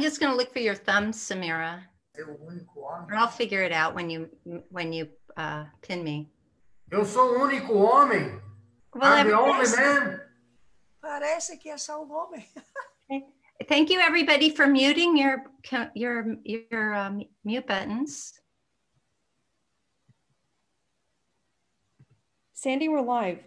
just going to look for your thumbs, Samira. Or I'll figure it out when you pin me. Eu sou o único homem. Well, I'm the only man. Parece que é só um homem. Thank you, everybody, for muting your mute buttons. Sandy, we're live.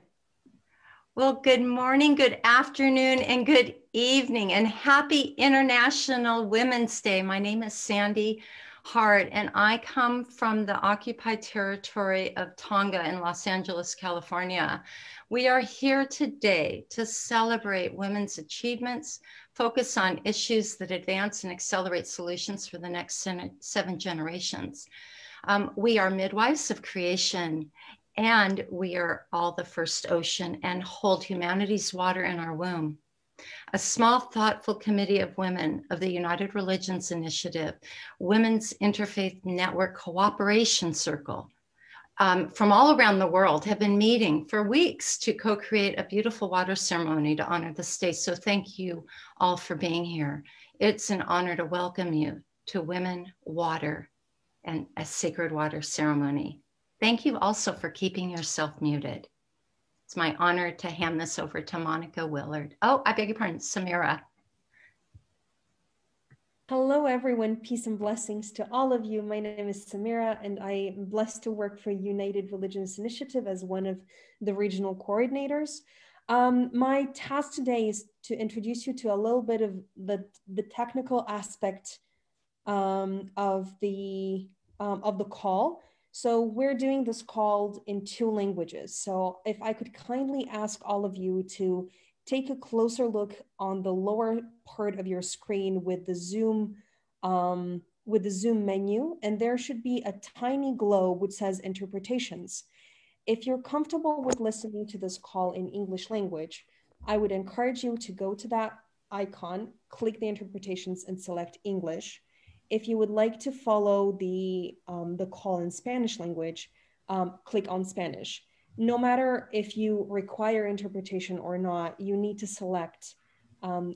Well, good morning, good afternoon, and good evening, and happy International Women's Day. My name is Sandy Hart, and I come from the occupied territory of Tonga in Los Angeles, California. We are here today to celebrate women's achievements, focus on issues that advance and accelerate solutions for the next 7 generations. We are midwives of creation, and we are all the first ocean and hold humanity's water in our womb. A small, thoughtful committee of women of the United Religions Initiative, Women's Interfaith Network Cooperation Circle, from all around the world have been meeting for weeks to co-create a beautiful water ceremony to honor this day. So thank you all for being here. It's an honor to welcome you to Women, Water, and a sacred water ceremony. Thank you also for keeping yourself muted. It's my honor to hand this over to Monica Willard. Oh, I beg your pardon, Samira. Hello, everyone. Peace and blessings to all of you. My name is Samira, and I am blessed to work for United Religions Initiative as one of the regional coordinators. My task today is to introduce you to a little bit of the technical aspect of the call. So we're doing this call in 2 languages. So if I could kindly ask all of you to take a closer look on the lower part of your screen with the Zoom menu, and there should be a tiny globe which says interpretations. If you're comfortable with listening to this call in English language, I would encourage you to go to that icon, click the interpretations and select English. If you would like to follow the call in Spanish language, click on Spanish. No matter if you require interpretation or not, you need to select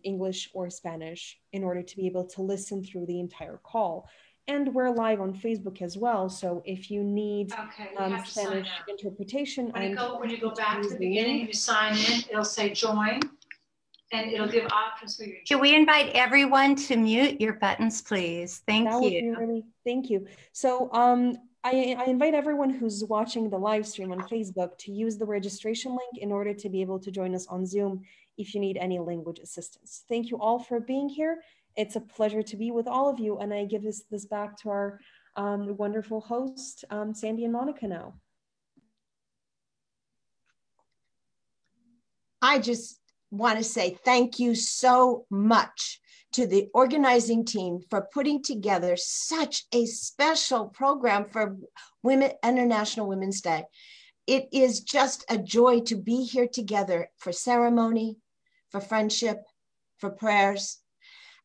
English or Spanish in order to be able to listen through the entire call. And we're live on Facebook as well. So if you need Spanish interpretation, when you go back to the beginning and you sign in, it'll say join. And it'll give options for your. Should we invite everyone to mute your buttons, please? Thank you. Thank you. So I invite everyone who's watching the live stream on Facebook to use the registration link in order to be able to join us on Zoom if you need any language assistance. Thank you all for being here. It's a pleasure to be with all of you. And I give this back to our wonderful host, Sandy and Monica now. I just want to say thank you so much to the organizing team for putting together such a special program for International Women's Day. It is just a joy to be here together for ceremony, for friendship, for prayers.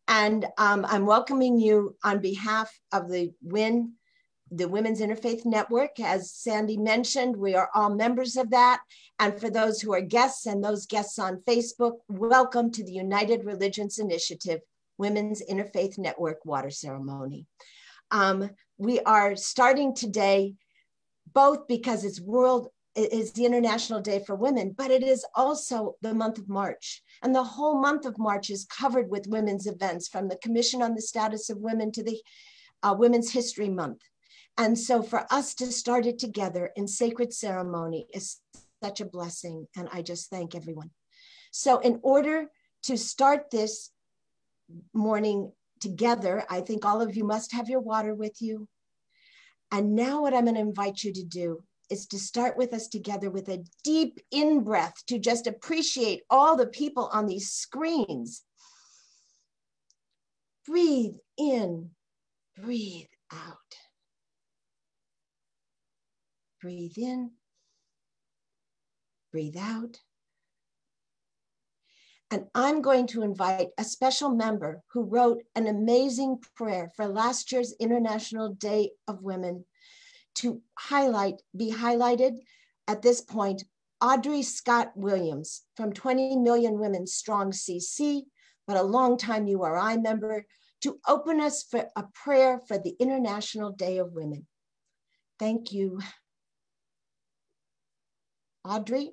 And I'm welcoming you on behalf of the Women's Interfaith Network. As Sandy mentioned, we are all members of that. And for those who are guests and those guests on Facebook, welcome to the United Religions Initiative, Women's Interfaith Network Water Ceremony. We are starting today, both because it's the International Day for Women, but it is also the month of March. And the whole month of March is covered with women's events, from the Commission on the Status of Women to the Women's History Month. And so for us to start it together in sacred ceremony is such a blessing. And I just thank everyone. So in order to start this morning together, I think all of you must have your water with you. And now what I'm going to invite you to do is to start with us together with a deep in-breath to just appreciate all the people on these screens. Breathe in, breathe out. Breathe in, breathe out. And I'm going to invite a special member who wrote an amazing prayer for last year's International Day of Women to be highlighted at this point. Audrey Scott Williams from 20 Million Women Strong CC, but a longtime URI member, to open us for a prayer for the International Day of Women. Thank you. Audrey?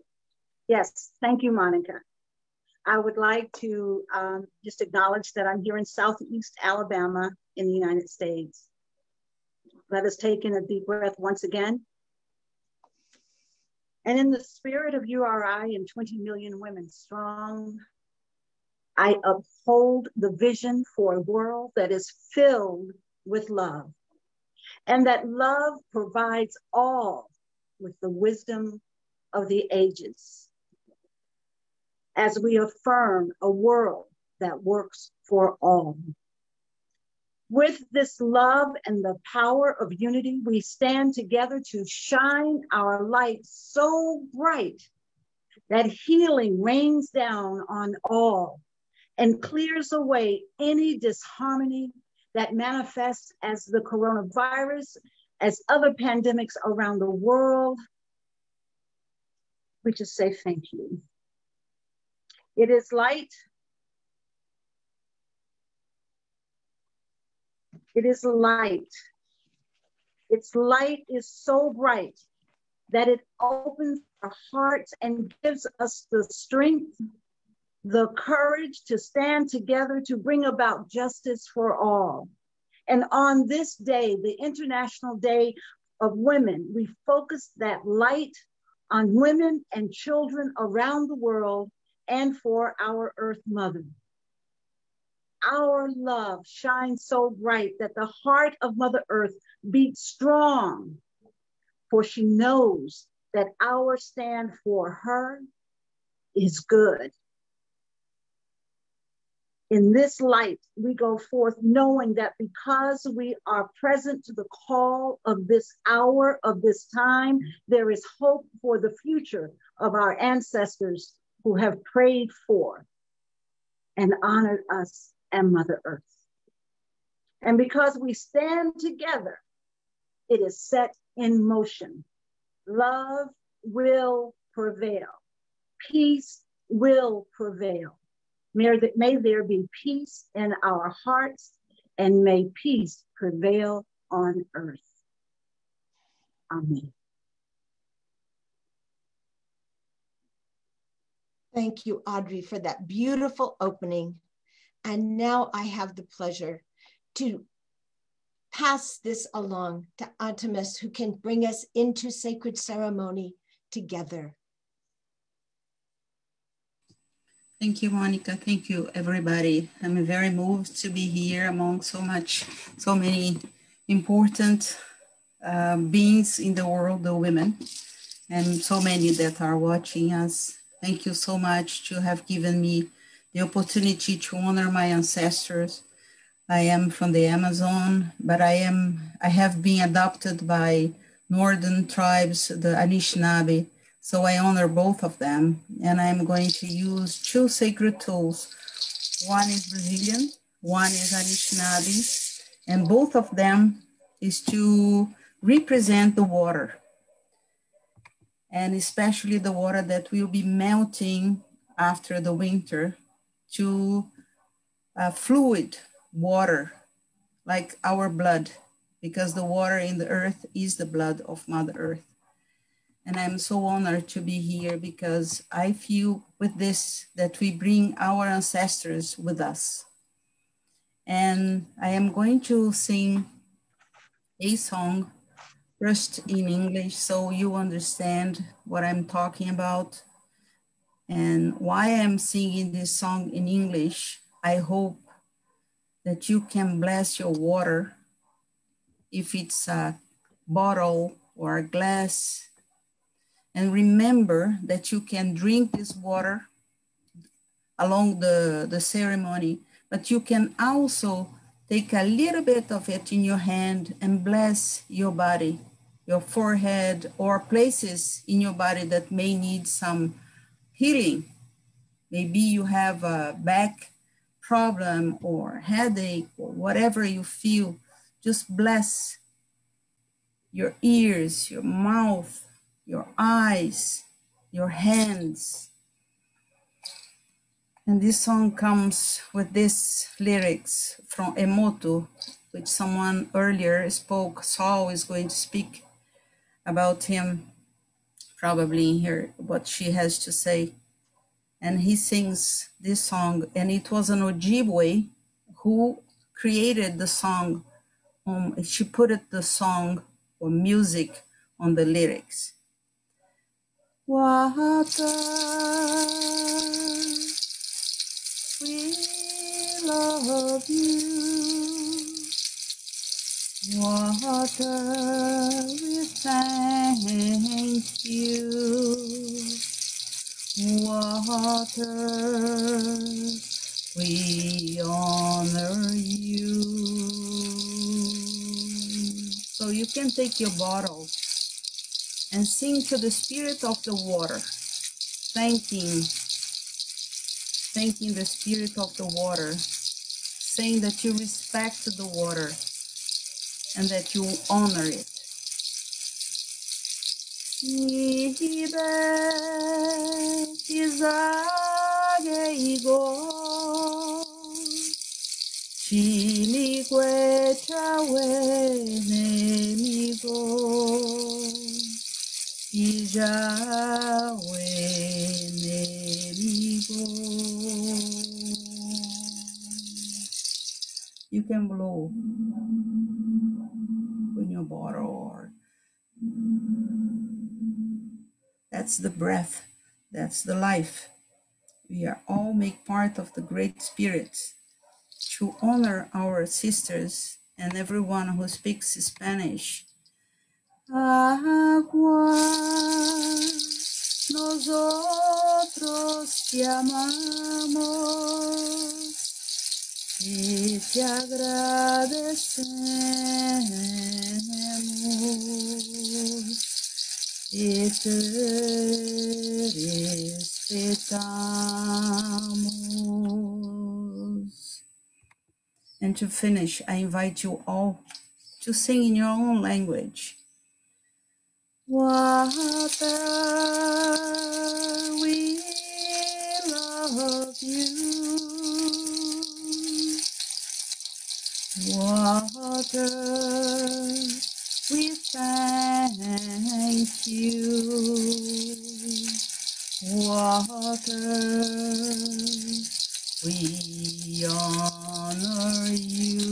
Yes, thank you, Monica. I would like to just acknowledge that I'm here in Southeast Alabama in the United States. Let us take in a deep breath once again. And in the spirit of URI and 20 million women strong, I uphold the vision for a world that is filled with love, and that love provides all with the wisdom of the ages, as we affirm a world that works for all. With this love and the power of unity, we stand together to shine our light so bright that healing rains down on all and clears away any disharmony that manifests as the coronavirus, as other pandemics around the world. We just say thank you. It is light. It is light. Its light is so bright that it opens our hearts and gives us the strength, the courage to stand together to bring about justice for all. And on this day, the International Day of Women, we focus that light on women and children around the world and for our Earth Mother. Our love shines so bright that the heart of Mother Earth beats strong, for she knows that our stand for her is good. In this light, we go forth knowing that because we are present to the call of this hour, of this time, there is hope for the future of our ancestors who have prayed for and honored us and Mother Earth. And because we stand together, it is set in motion. Love will prevail. Peace will prevail. May there be peace in our hearts, and may peace prevail on earth. Amen. Thank you, Audrey, for that beautiful opening. And now I have the pleasure to pass this along to Artemis, who can bring us into sacred ceremony together. Thank you, Monica. Thank you, everybody. I'm very moved to be here among so many important beings in the world, the women, and so many that are watching us. Thank you so much to have given me the opportunity to honor my ancestors. I am from the Amazon, but I have been adopted by northern tribes, the Anishinaabe. So I honor both of them, and I'm going to use two sacred tools. One is Brazilian, one is Anishinaabe, and both of them is to represent the water, and especially the water that will be melting after the winter to fluid water, like our blood, because the water in the earth is the blood of Mother Earth. And I'm so honored to be here because I feel with this that we bring our ancestors with us. And I am going to sing a song first in English so you understand what I'm talking about. And why I'm singing this song in English, I hope that you can bless your water, if it's a bottle or a glass. And remember that you can drink this water along the ceremony, but you can also take a little bit of it in your hand and bless your body, your forehead, or places in your body that may need some healing. Maybe you have a back problem or headache or whatever you feel. Just bless your ears, your mouth, your eyes, your hands. And this song comes with these lyrics from Emoto, which someone earlier spoke. Saul is going to speak about him, probably in here, what she has to say. And he sings this song, and it was an Ojibwe who created the song. She put the song or music on the lyrics. Water, we love you. Water, we thank you. Water, we honor you. So you can take your bottle and sing to the spirit of the water, thanking the spirit of the water, saying that you respect the water and that you honor it. You can blow in your bottle, or that's the breath, that's the life. We are all make part of the Great Spirit to honor our sisters and everyone who speaks Spanish. Agua, nosotros te amamos y te agradecemos y te respetamos. And to finish, I invite you all to sing in your own language. Water, we love you. Water, we thank you. Water, we honor you.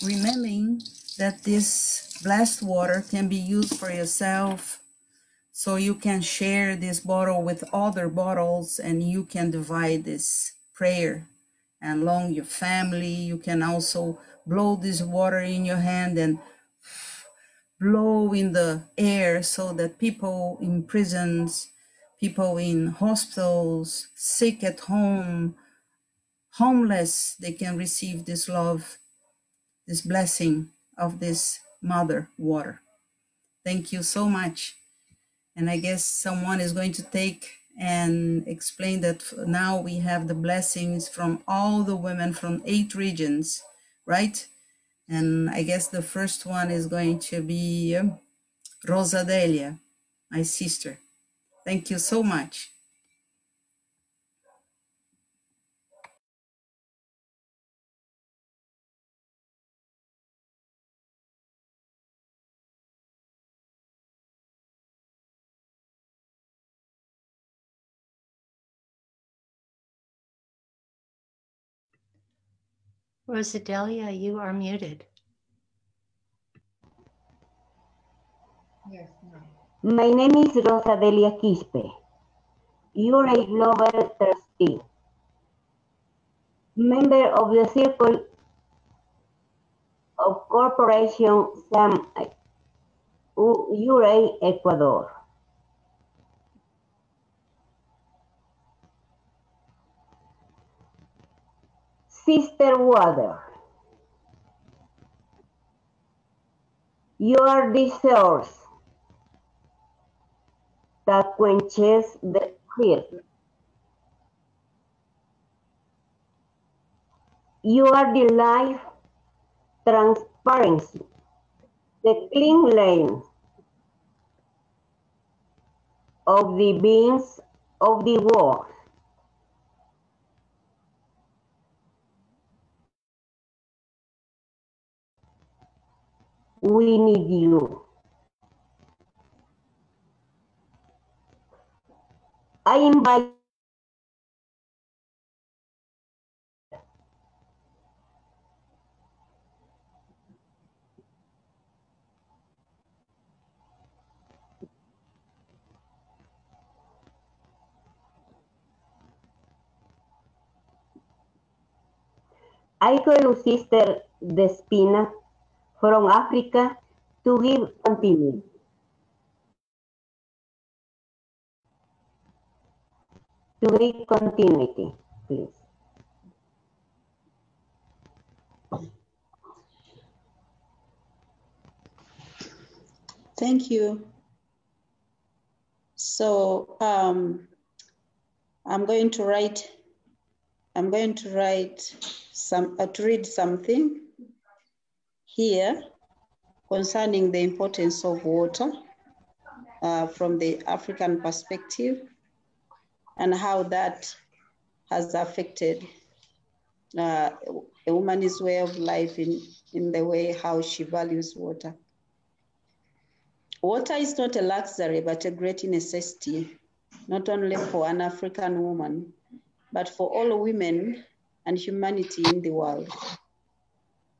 Remembering that this blessed water can be used for yourself, so you can share this bottle with other bottles and you can divide this prayer along your family. You can also blow this water in your hand and blow in the air so that people in prisons, people in hospitals, sick at home, homeless, they can receive this love, this blessing of this mother water. Thank you so much. And I guess someone is going to take and explain that now we have the blessings from all the women from 8 regions, right? And I guess the first one is going to be Rosadelia, my sister. Thank you so much. Rosadelia, you are muted. Yes, no. My name is Rosadelia Quispe, URI Global Trustee, member of the Circle of Corporation SAM, URI Ecuador. Sister Water, you are the source that quenches the thirst. You are the life, transparency, the clean lane. of the beings of the world. We need you. I invite I call Sister Despina from Africa to give continuity. To give continuity, please. Thank you. So I'm going to read something here concerning the importance of water from the African perspective and how that has affected a woman's way of life in the way how she values water. Water is not a luxury, but a great necessity, not only for an African woman, but for all women and humanity in the world.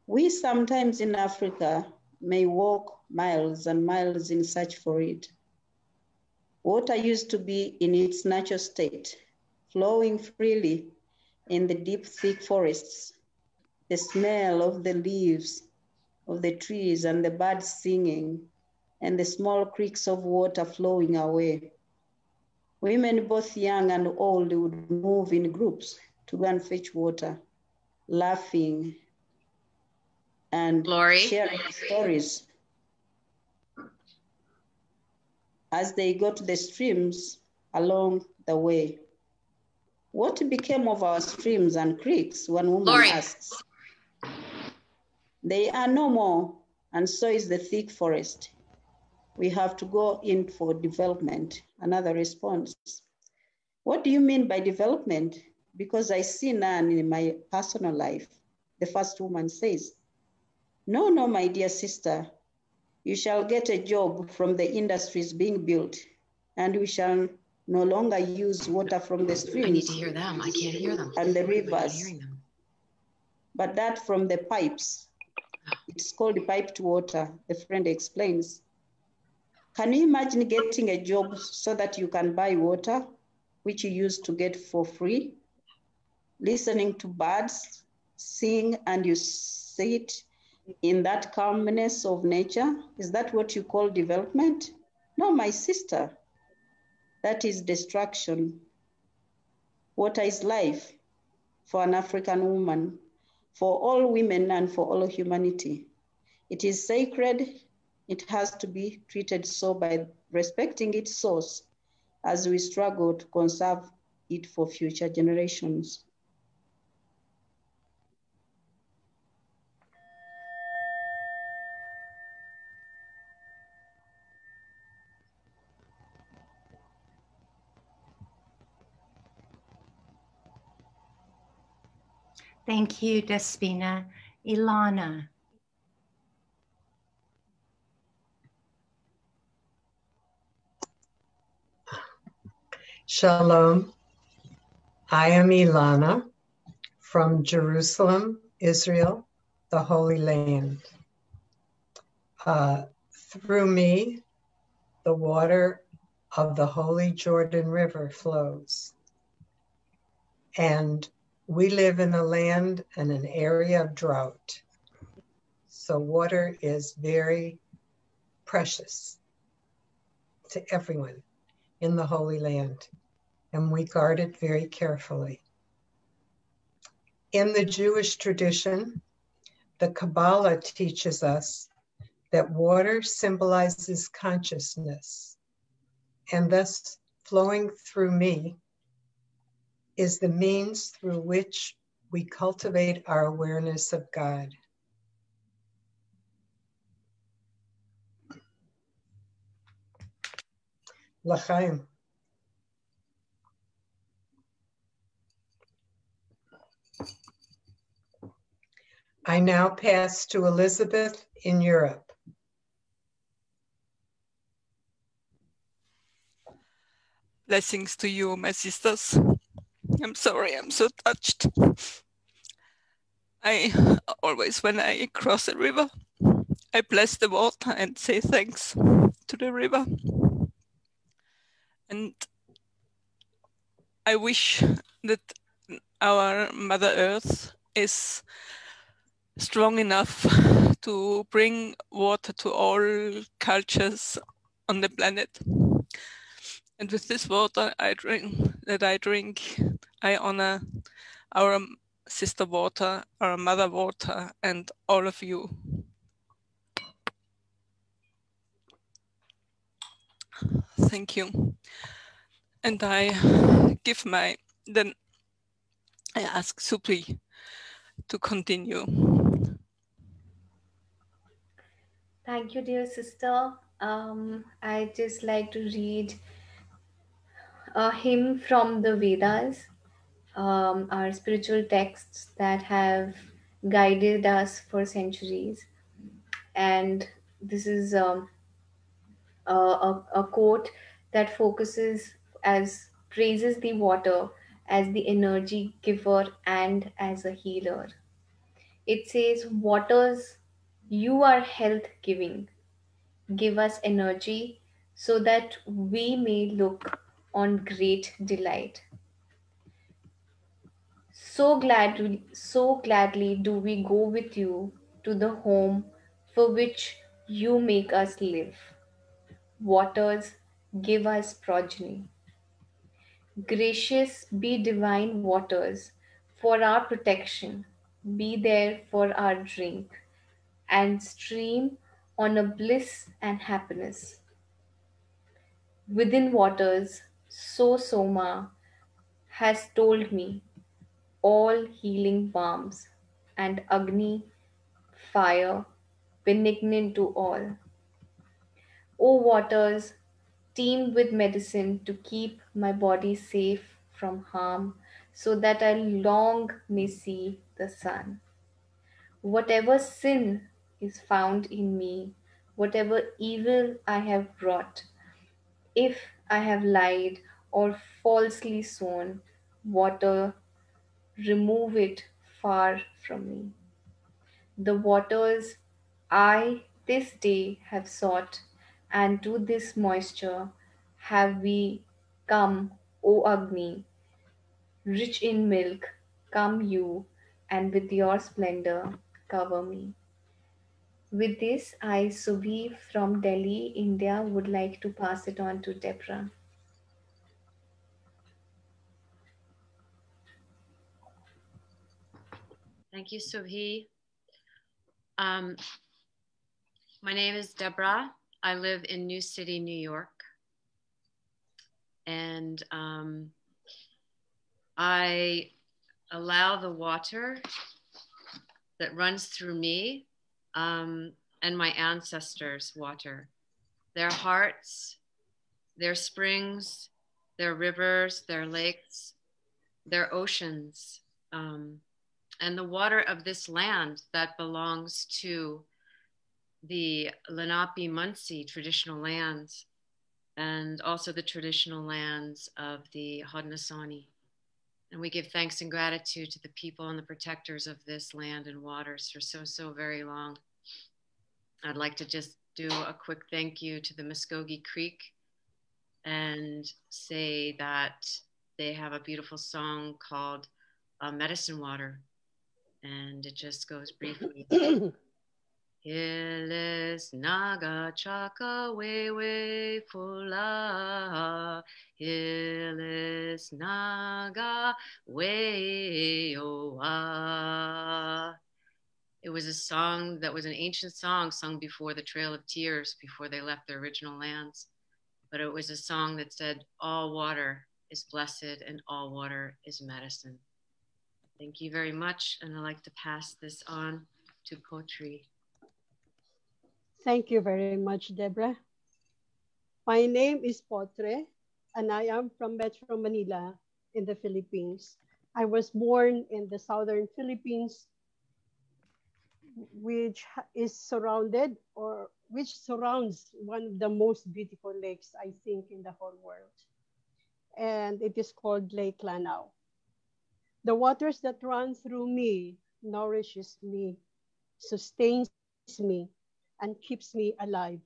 We sometimes in Africa may walk miles and miles in search for it. Water used to be in its natural state, flowing freely in the deep, thick forests. The smell of the leaves of the trees and the birds singing and the small creeks of water flowing away. Women, both young and old, would move in groups to go and fetch water, laughing and sharing stories. As they go to the streams along the way. What became of our streams and creeks, one woman asks. They are no more, and so is the thick forest. We have to go in for development. Another response. What do you mean by development? Because I see none in my personal life. The first woman says, no, my dear sister, you shall get a job from the industries being built, and we shall no longer use water from the streams. I need to hear them. I can't hear them. And the rivers, but that from the pipes. It's called piped water, the friend explains. Can you imagine getting a job so that you can buy water, which you used to get for free? Listening to birds sing and you sit in that calmness of nature? Is that what you call development? No, my sister, that is destruction. Water is life for an African woman, for all women and for all humanity. It is sacred. It has to be treated so by respecting its source as we struggle to conserve it for future generations. Thank you, Despina. Ilana. Shalom. I am Ilana from Jerusalem, Israel, the Holy Land. Through me, the water of the Holy Jordan River flows. And we live in a land and an area of drought. So water is very precious to everyone in the Holy Land, and we guard it very carefully. In the Jewish tradition, the Kabbalah teaches us that water symbolizes consciousness, and thus flowing through me is the means through which we cultivate our awareness of God. L'chaim. I now pass to Elizabeth in Europe. Blessings to you, my sisters. I'm sorry, I'm so touched. I always, when I cross a river, I bless the water and say thanks to the river. And I wish that our Mother Earth is strong enough to bring water to all cultures on the planet. And with this water I drink, I honor our sister water, our mother water, and all of you. Thank you. And I ask Supri to continue. Thank you, dear sister. I just like to read a hymn from the Vedas, our spiritual texts that have guided us for centuries. And this is a quote that focuses as praises the water as the energy giver and as a healer. It says, waters, you are health giving. Give us energy so that we may look on great delight. So gladly do we go with you to the home for which you make us live. Waters, give us progeny. Gracious be divine waters for our protection. Be there for our drink and stream on a bliss and happiness. Within waters, so Soma has told me all healing balms and Agni, fire, benignant to all. O waters, teem with medicine to keep my body safe from harm, so that I long may see the sun. Whatever sin is found in me, whatever evil I have brought, if I have lied or falsely sworn, water, remove it far from me. The waters I this day have sought, and to this moisture have we come, O Agni, rich in milk, come you, and with your splendor cover me. With this, I, Subhi from Delhi, India, would like to pass it on to Deborah. Thank you, Subhi. My name is Deborah. I live in New City, New York. And I allow the water that runs through me and my ancestors' water, their hearts, their springs, their rivers, their lakes, their oceans, and the water of this land that belongs to the Lenape Munsee traditional lands, and also the traditional lands of the Haudenosaunee. And we give thanks and gratitude to the people and the protectors of this land and waters for so very long. I'd like to just do a quick thank you to the Muskogee Creek and say that they have a beautiful song called Medicine Water. And it just goes briefly. Hilis naga chaka wewe fula. Hilis naga we oa. It was a song that was an ancient song sung before the Trail of Tears, before they left their original lands. But it was a song that said, all water is blessed and all water is medicine. Thank you very much. And I'd like to pass this on to Potri. Thank you very much, Deborah. My name is Potre, and I am from Metro Manila in the Philippines. I was born in the southern Philippines is surrounded, or which surrounds one of the most beautiful lakes, I think, in the whole world. And it is called Lake Lanao. The waters that run through me nourishes me, sustains me, and keeps me alive,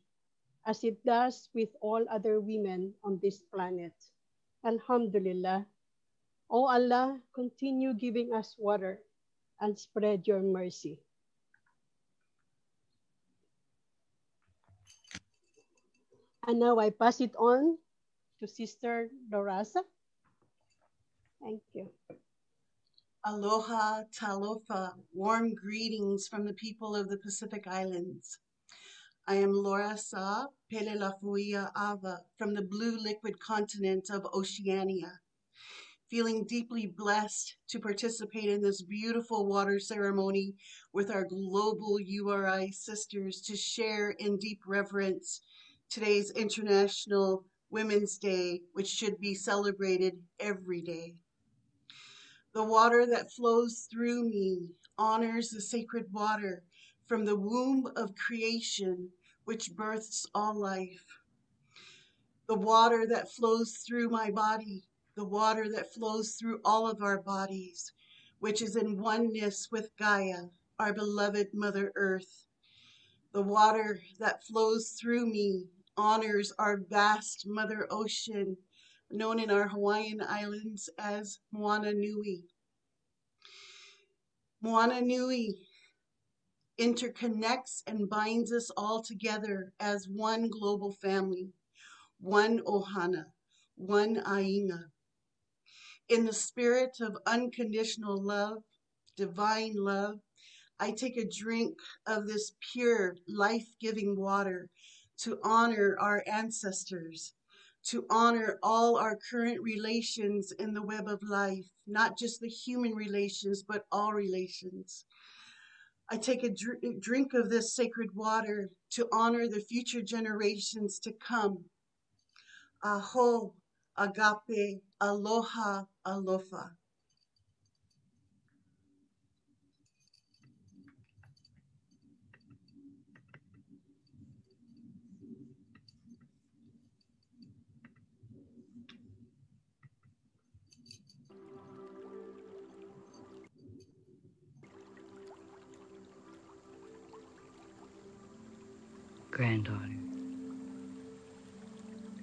as it does with all other women on this planet. Alhamdulillah. O Allah, continue giving us water and spread your mercy. And now I pass it on to Sister Dorasa. Thank you. Aloha, talofa, warm greetings from the people of the Pacific Islands. I am Laura Sa Pelelafuia Ava from the blue liquid continent of Oceania, feeling deeply blessed to participate in this beautiful water ceremony with our global URI sisters to share in deep reverence today's International Women's Day, which should be celebrated every day. The water that flows through me honors the sacred water from the womb of creation, which births all life. The water that flows through my body, the water that flows through all of our bodies, which is in oneness with Gaia, our beloved Mother Earth. The water that flows through me honors our vast Mother Ocean, known in our Hawaiian Islands as Moana Nui. Moana Nui interconnects and binds us all together as one global family, one ohana, one ainga. In the spirit of unconditional love, divine love, I take a drink of this pure, life-giving water to honor our ancestors, to honor all our current relations in the web of life, not just the human relations, but all relations. I take a drink of this sacred water to honor the future generations to come. Aho, agape, aloha, alofa. Granddaughter,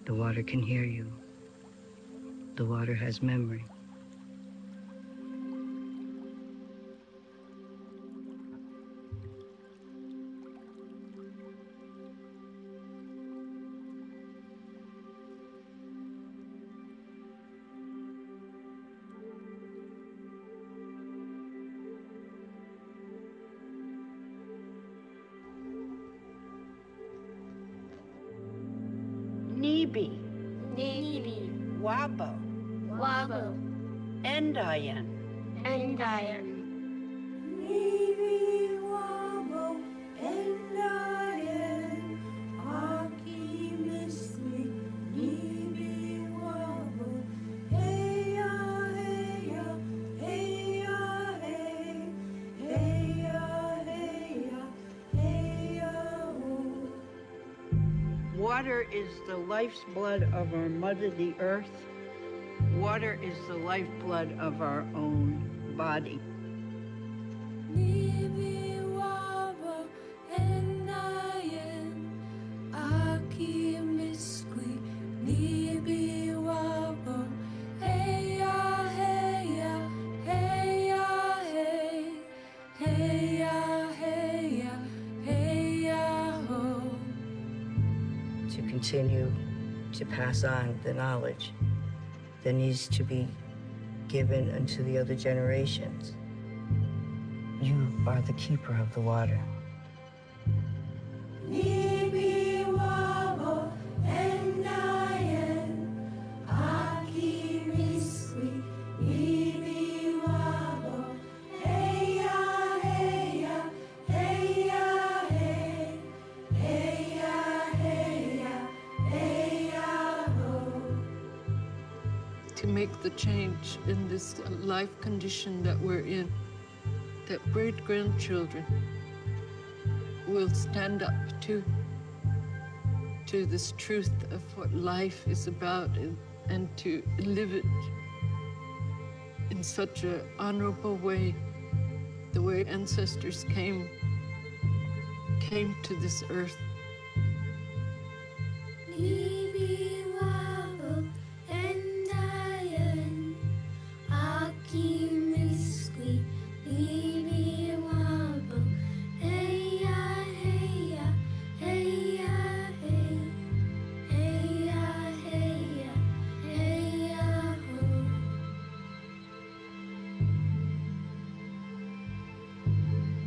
the water can hear you. The water has memory. Nibi, Wabo, Endayan, Nibi, Wabo, Endayan, Aki Misli, Nibi, Wabo, Heya, Heya, Heya, Hey, Heya, Heya, Heya, Oh. Water is the life's blood of our mother, the earth. Water is the lifeblood of our own body. Nibi, Wabo, Endayan, Aki Misli, Nibi, Wabo, Heya, Heya, Heya, Hey, Heya, Heya, Heya, Ho. To continue to pass on the knowledge that needs to be given unto the other generations. You are the keeper of the water. Nibi, Wabo, Endayan, Aki Misli, Nibi, Wabo, Heya, Heya, Heya, Hey, Heya, Heya, Heya, Ho. To make the change in this life condition that we're in, that great-grandchildren will stand up to this truth of what life is about, and to live it in such an honorable way, the way ancestors came to this earth.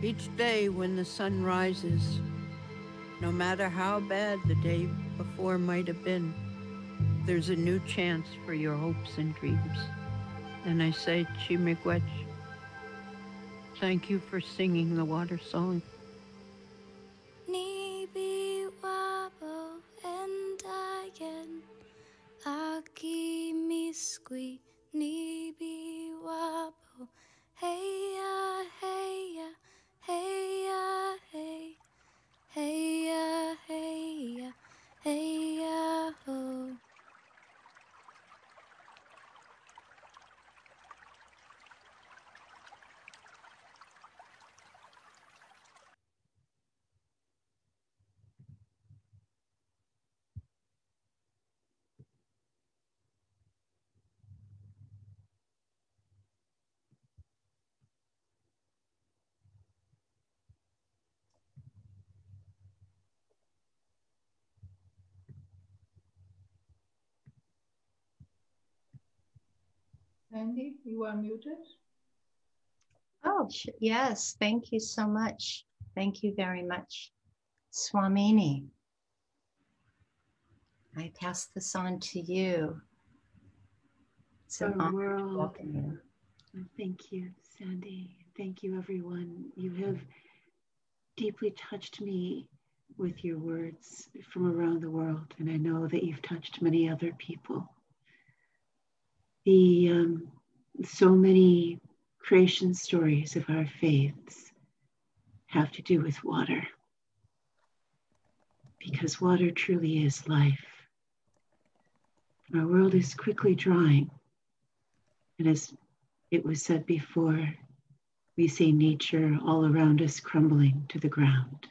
Each day when the sun rises, no matter how bad the day before might have been, there's a new chance for your hopes and dreams. And I say, Chimiigwech, thank you for singing the water song. Sandy, you are muted. Oh, yes. Thank you so much. Thank you very much. Swamini, I pass this on to you. It's an honor to welcome you. Thank you, Sandy. Thank you, everyone. You have deeply touched me with your words from around the world, and I know that you've touched many other people. So many creation stories of our faiths have to do with water, because water truly is life. Our world is quickly drying, and as it was said before, we see nature all around us crumbling to the ground.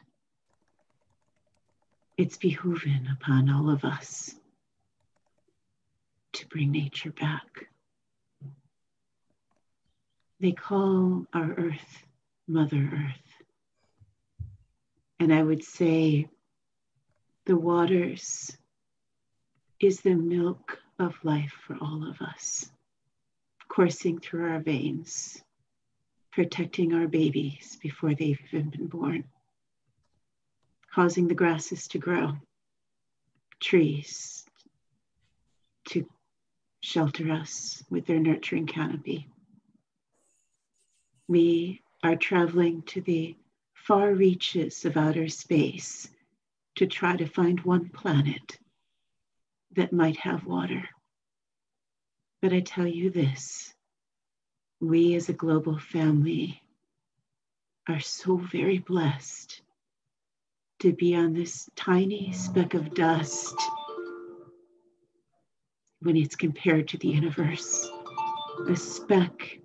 It's behooving upon all of us to bring nature back. They call our earth Mother Earth. And I would say the waters is the milk of life for all of us, coursing through our veins, protecting our babies before they've even been born, causing the grasses to grow, trees to shelter us with their nurturing canopy. We are traveling to the far reaches of outer space to try to find one planet that might have water. But I tell you this, we as a global family are so very blessed to be on this tiny speck of dust when it's compared to the universe, a speck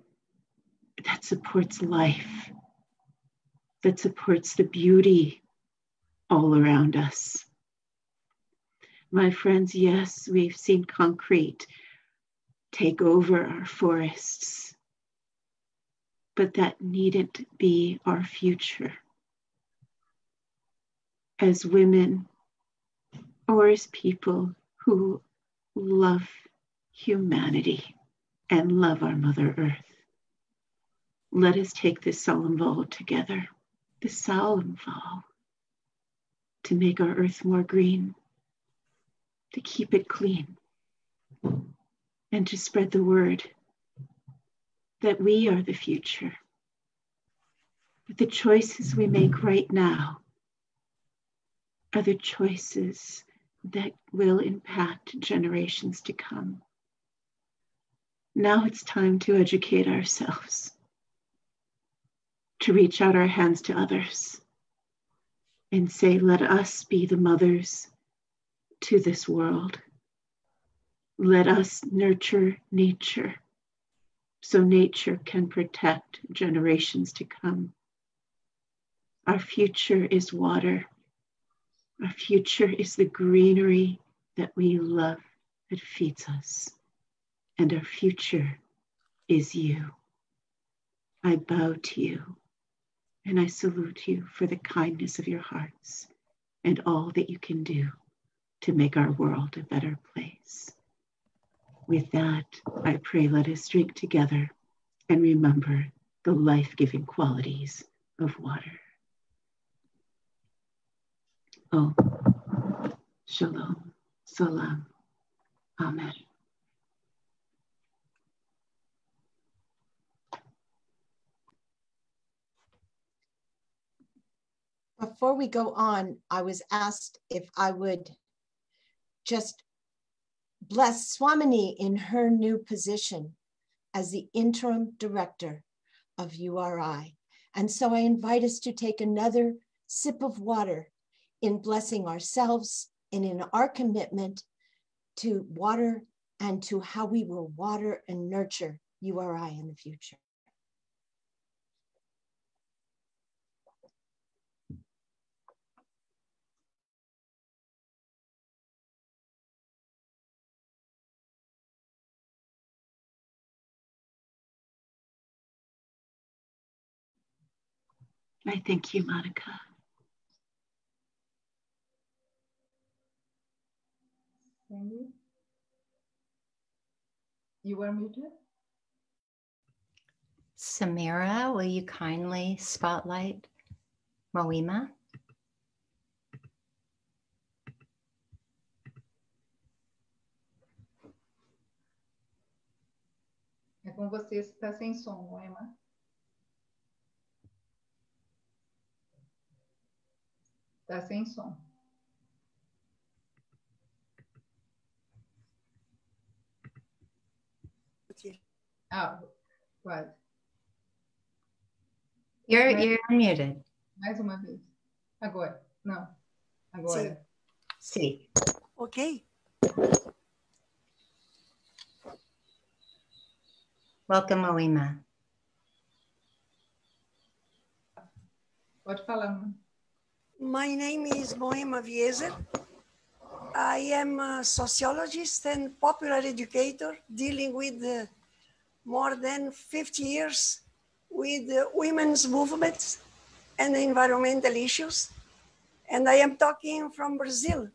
that supports life, that supports the beauty all around us. My friends, yes, we've seen concrete take over our forests, but that needn't be our future. As women or as people who love humanity and love our Mother Earth, let us take this solemn vow together, this solemn vow to make our earth more green, to keep it clean, and to spread the word that we are the future. That the choices we make right now are the choices that will impact generations to come. Now it's time to educate ourselves, to reach out our hands to others, and say, let us be the mothers to this world. Let us nurture nature so nature can protect generations to come. Our future is water. Our future is the greenery that we love that feeds us. And our future is you. I bow to you and I salute you for the kindness of your hearts and all that you can do to make our world a better place. With that, I pray let us drink together and remember the life-giving qualities of water. Oh, shalom, salam, amen. Before we go on, I was asked if I would just bless Swamini in her new position as the interim director of URI. And so I invite us to take another sip of water in blessing ourselves and in our commitment to water and to how we will water and nurture URI in the future. I thank you, Monica. Sandy, you are muted. Samira, will you kindly spotlight Moima? É com você, se está sem som, Moima. Está sem som. Ah, quase. You're unmuted. Mais uma vez. Agora. Não. Agora. Sim. Ok. Welcome, Moima. Pode falar, mãe. My name is Moima Vieser. I am a sociologist and popular educator dealing with more than 50 years with women's movements and environmental issues. And I am talking from Brazil,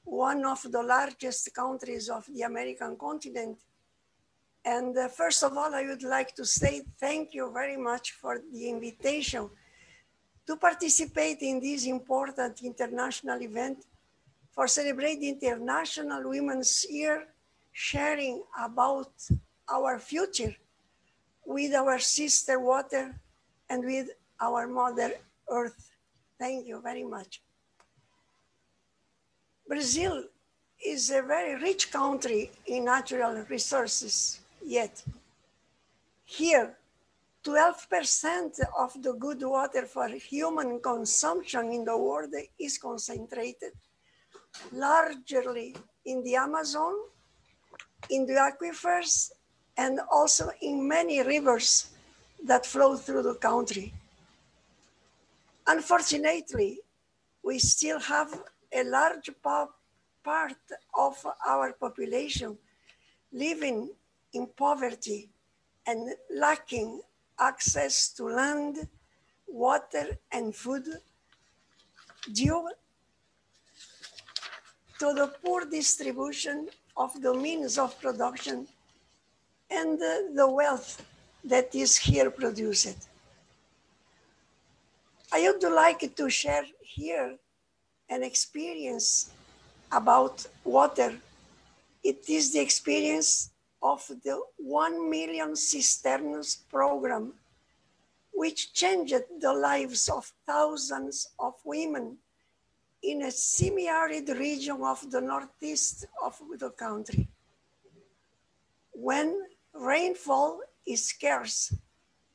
one of the largest countries of the American continent. And first of all, I would like to say thank you very much for the invitation to participate in this important international event for celebrating International Women's Year, sharing about our future with our sister water and with our mother earth. Thank you very much. Brazil is a very rich country in natural resources, yet here 12% of the good water for human consumption in the world is concentrated largely in the Amazon, in the aquifers, and also in many rivers that flow through the country. Unfortunately, we still have a large part of our population living in poverty and lacking access to land, water, and food due to the poor distribution of the means of production and the wealth that is here produced. I would like to share here an experience about water. It is the experience of the 1 million cisterns program, which changed the lives of thousands of women in a semi-arid region of the northeast of the country. When rainfall is scarce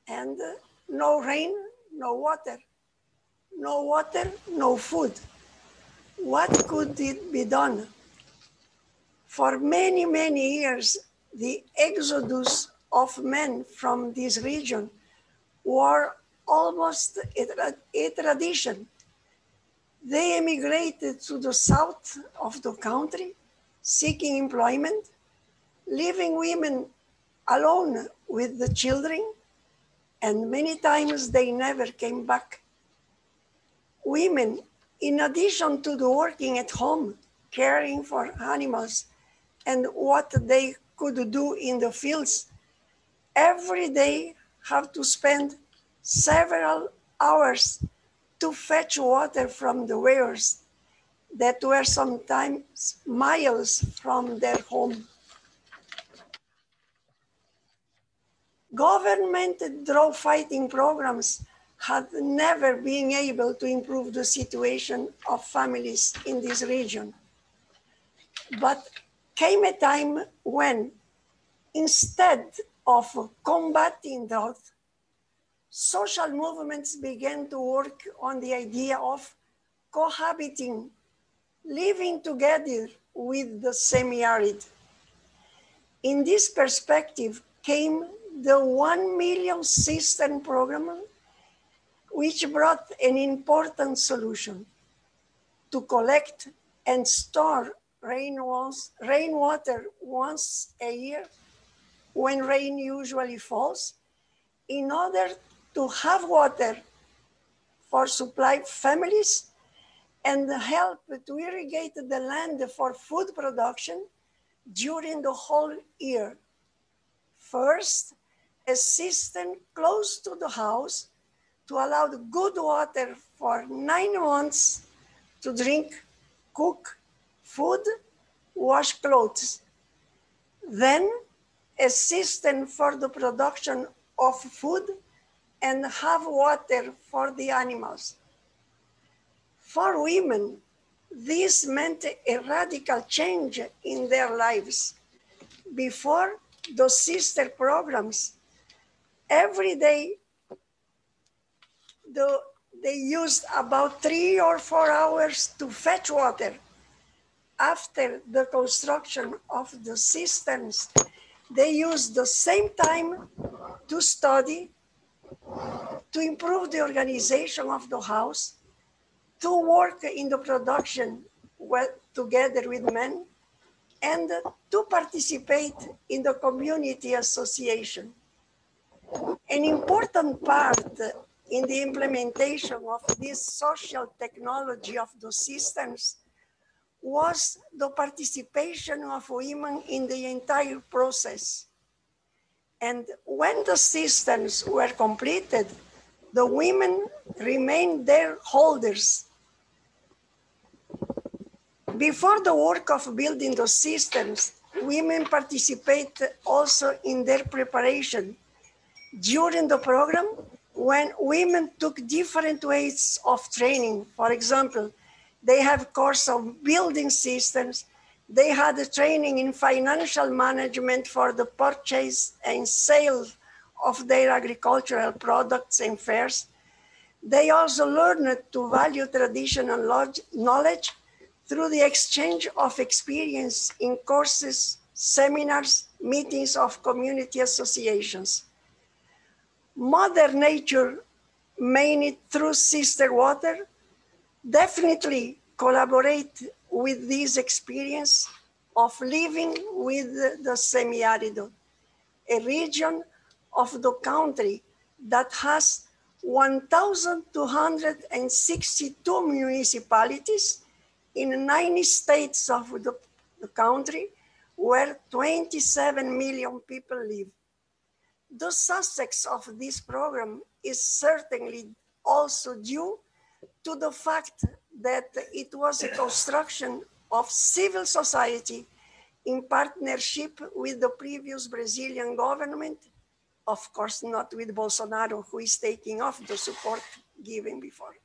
and no rain, no water, no water, no food. What could it be done? For many, many years, the exodus of men from this region were almost a tradition. They emigrated to the south of the country, seeking employment, leaving women alone with the children, and many times they never came back. Women, in addition to the working at home, caring for animals, and what they could do in the fields, every day have to spend several hours to fetch water from the wells that were sometimes miles from their home. Government drought fighting programs had never been able to improve the situation of families in this region. But came a time when, instead of combating drought, social movements began to work on the idea of cohabiting, living together with the semi-arid. In this perspective came the 1 million cistern program, which brought an important solution: to collect and store rainwater once a year when rain usually falls, in order to have water for supply families and help to irrigate the land for food production during the whole year. First, a cistern close to the house to allow good water for 9 months to drink, cook, food, wash clothes. Then a cistern for the production of food and have water for the animals. For women, this meant a radical change in their lives. Before the sister programs, every day they used about 3 or 4 hours to fetch water. After the construction of the cisterns, they used the same time to study, to improve the organization of the house, to work in the production together with men, and to participate in the community association. An important part in the implementation of this social technology of the systems was the participation of women in the entire process. And when the systems were completed, the women remained their holders. Before the work of building the systems, women participate also in their preparation. During the program, when women took different ways of training, for example, they have course of building systems, they had a training in financial management for the purchase and sale of their agricultural products and fairs. They also learned to value traditional knowledge through the exchange of experience in courses, seminars, meetings of community associations. Mother Nature, mainly through Sister Water, definitely collaborate with this experience of living with the semi-arid, a region of the country that has 1,262 municipalities in 90 states of the country, where 27 million people live. The success of this program is certainly also due to the fact that it was a construction of civil society in partnership with the previous Brazilian government, of course not with Bolsonaro, who is taking off the support given before.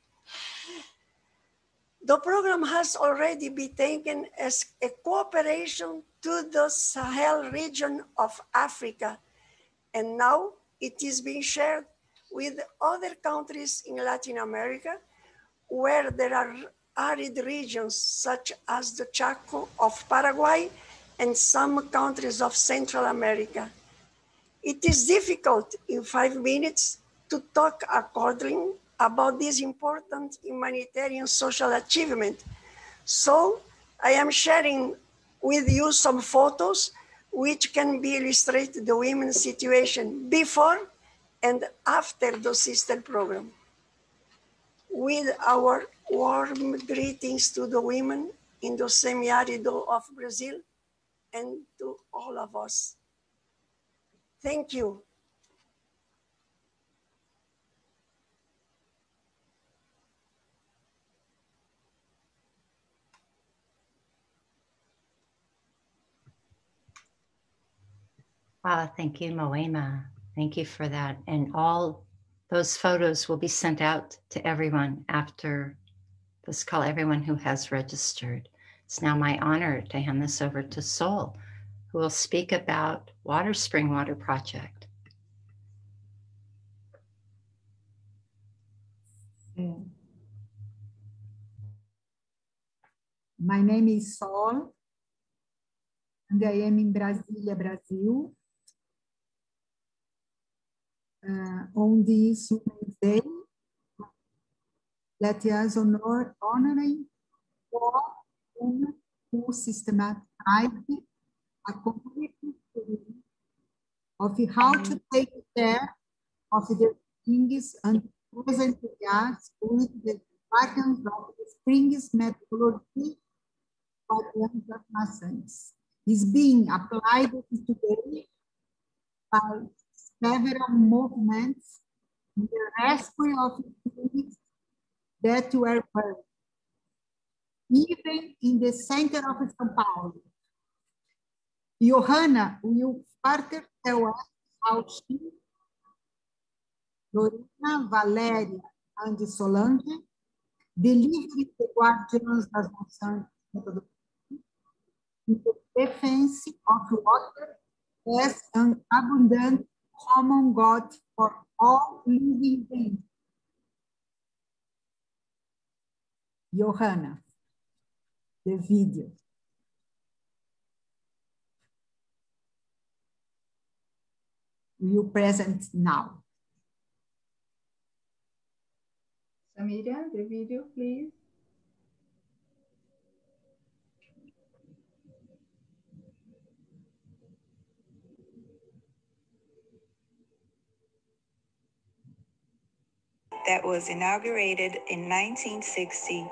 The program has already been taken as a cooperation to the Sahel region of Africa, and now it is being shared with other countries in Latin America, where there are arid regions such as the Chaco of Paraguay and some countries of Central America. It is difficult in 5 minutes to talk accordingly about this important humanitarian social achievement. So I am sharing with you some photos which can be illustrated the women's situation before and after the sister program. With our warm greetings to the women in the semi-arid of Brazil and to all of us. Thank you. Thank you, Moema. Thank you for that. And all those photos will be sent out to everyone after this call, everyone who has registered. It's now my honor to hand this over to Sol, who will speak about Water Spring Water Project. My name is Sol, and I am in Brasília, Brazil. On this Women's Day, let us honoring all women who systematized a complete history of how to take care of the springs and present years with the importance of the springs methodology for the nations is being applied today by several movements in the rescue of springs that were burned, even in the center of São Paulo. Johanna will further tell us how she, Lorena, Valéria, and Solange delivered the Guardians das Nações in the defense of water as an abundant common God for all living beings. Johanna, the video. You present now. Samira, the video, please. That was inaugurated in 1960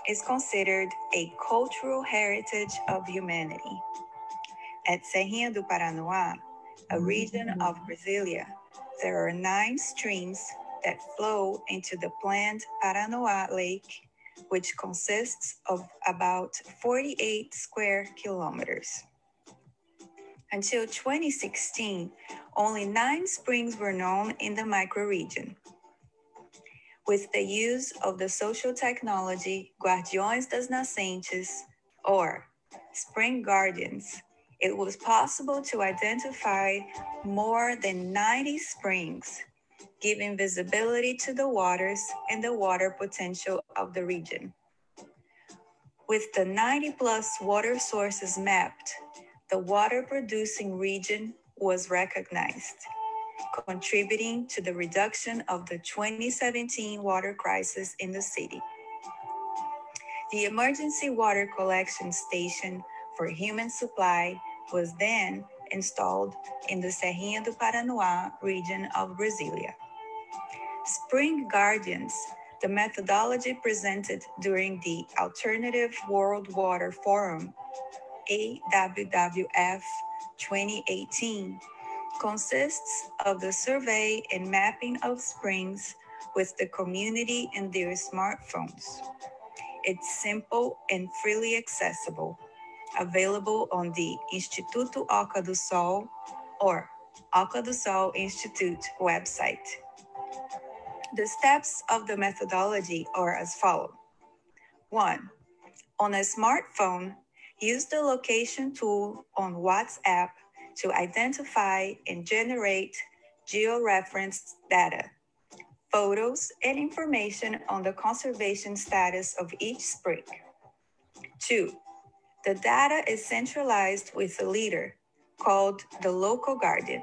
is considered a cultural heritage of humanity. At Serrinha do Paranoá, a region of Brasília, there are 9 streams that flow into the planned Paranoá Lake, which consists of about 48 square kilometers. Until 2016, only 9 springs were known in the microregion. With the use of the social technology Guardiões das Nascentes, or Spring Guardians, it was possible to identify more than 90 springs, giving visibility to the waters and the water potential of the region. With the 90+ water sources mapped, the water-producing region was recognized, contributing to the reduction of the 2017 water crisis in the city. The emergency water collection station for human supply was then installed in the Serrinha do Paranoá region of Brasília. Spring Guardians, the methodology presented during the Alternative World Water Forum, AWWF 2018, consists of the survey and mapping of springs with the community in their smartphones. It's simple and freely accessible, available on the Instituto Oca do Sol or Oca do Sol Institute website. The steps of the methodology are as follows. 1. On a smartphone, use the location tool on WhatsApp to identify and generate georeferenced data, photos, and information on the conservation status of each spring. 2. The data is centralized with a leader called the local guardian,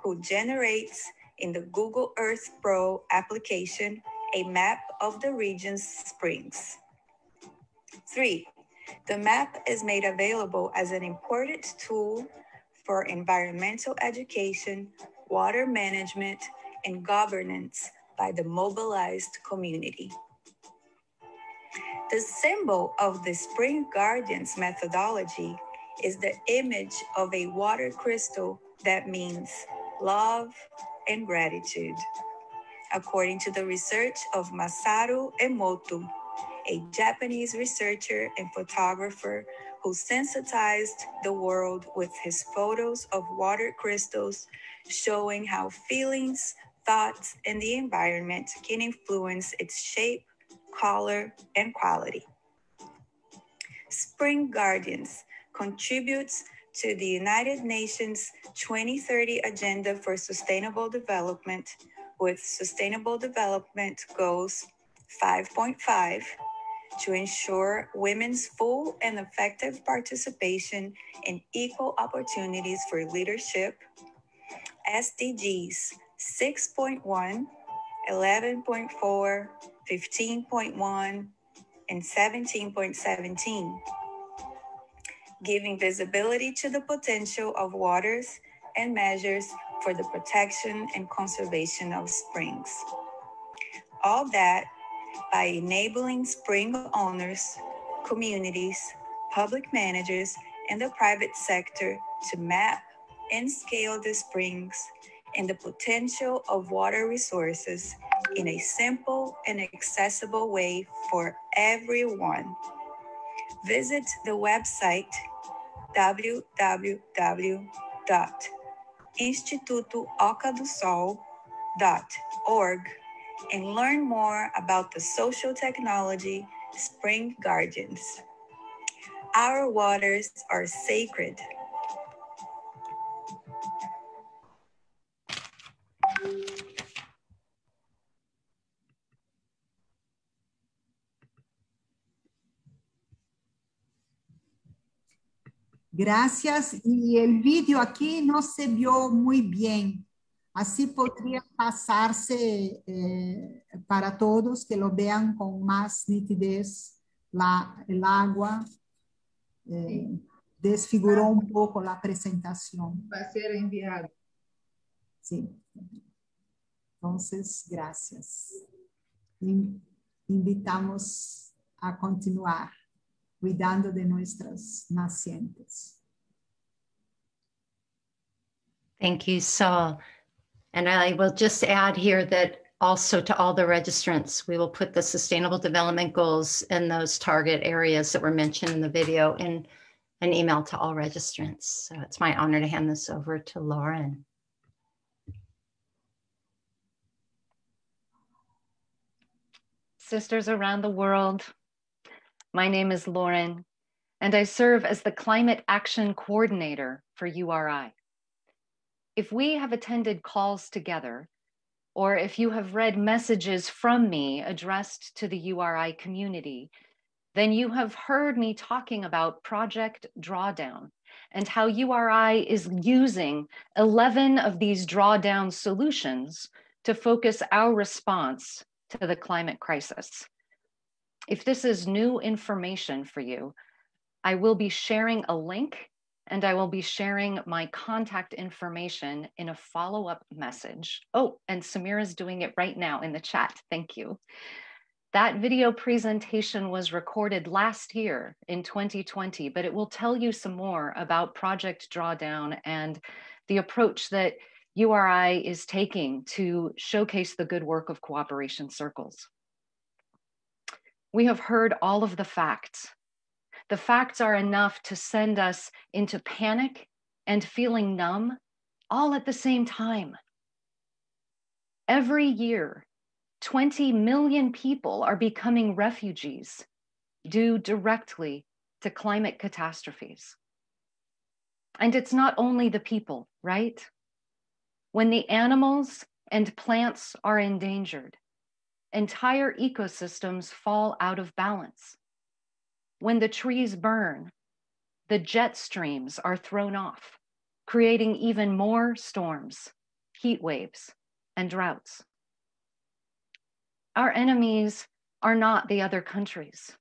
who generates in the Google Earth Pro application a map of the region's springs. 3. The map is made available as an important tool for environmental education, water management, and governance by the mobilized community. The symbol of the Spring Guardians methodology is the image of a water crystal that means love and gratitude. According to the research of Masaru Emoto, a Japanese researcher and photographer who sensitized the world with his photos of water crystals showing how feelings, thoughts, and the environment can influence its shape, color, and quality. Spring Guardians contributes to the United Nations 2030 Agenda for Sustainable Development with Sustainable Development Goals 5.5 to ensure women's full and effective participation in equal opportunities for leadership, SDGs 6.1, 11.4, 15.1, and 17.17, giving visibility to the potential of waters and measures for the protection and conservation of springs. All that by enabling spring owners, communities, public managers, and the private sector to map and scale the springs and the potential of water resources in a simple and accessible way for everyone. Visit the website www.institutoocaDoSol.org and learn more about the social technology Spring Guardians. Our waters are sacred. Gracias. Y el vídeo aquí no se vio muy bien. Así podría pasarse para todos que lo vean con más nitidez. El agua desfiguró un poco la presentación. Va a ser enviado. Sí. Entonces, gracias. Invitamos a continuar cuidando de nuestras nacientes. Thank you, Sol. And I will just add here that also to all the registrants, we will put the Sustainable Development Goals in those target areas that were mentioned in the video in an email to all registrants. So it's my honor to hand this over to Lauren. Sisters around the world, my name is Lauren, and I serve as the Climate Action Coordinator for URI. If we have attended calls together, or if you have read messages from me addressed to the URI community, then you have heard me talking about Project Drawdown and how URI is using 11 of these drawdown solutions to focus our response to the climate crisis. If this is new information for you, I will be sharing a link and I will be sharing my contact information in a follow-up message. Oh, and Samira's doing it right now in the chat. Thank you. That video presentation was recorded last year in 2020, but it will tell you some more about Project Drawdown and the approach that URI is taking to showcase the good work of cooperation circles. We have heard all of the facts. The facts are enough to send us into panic and feeling numb all at the same time. Every year, 20 million people are becoming refugees due directly to climate catastrophes. And it's not only the people, right? When the animals and plants are endangered. Entire ecosystems fall out of balance. When the trees burn, the jet streams are thrown off, creating even more storms, heat waves, and droughts. Our enemies are not the other countries.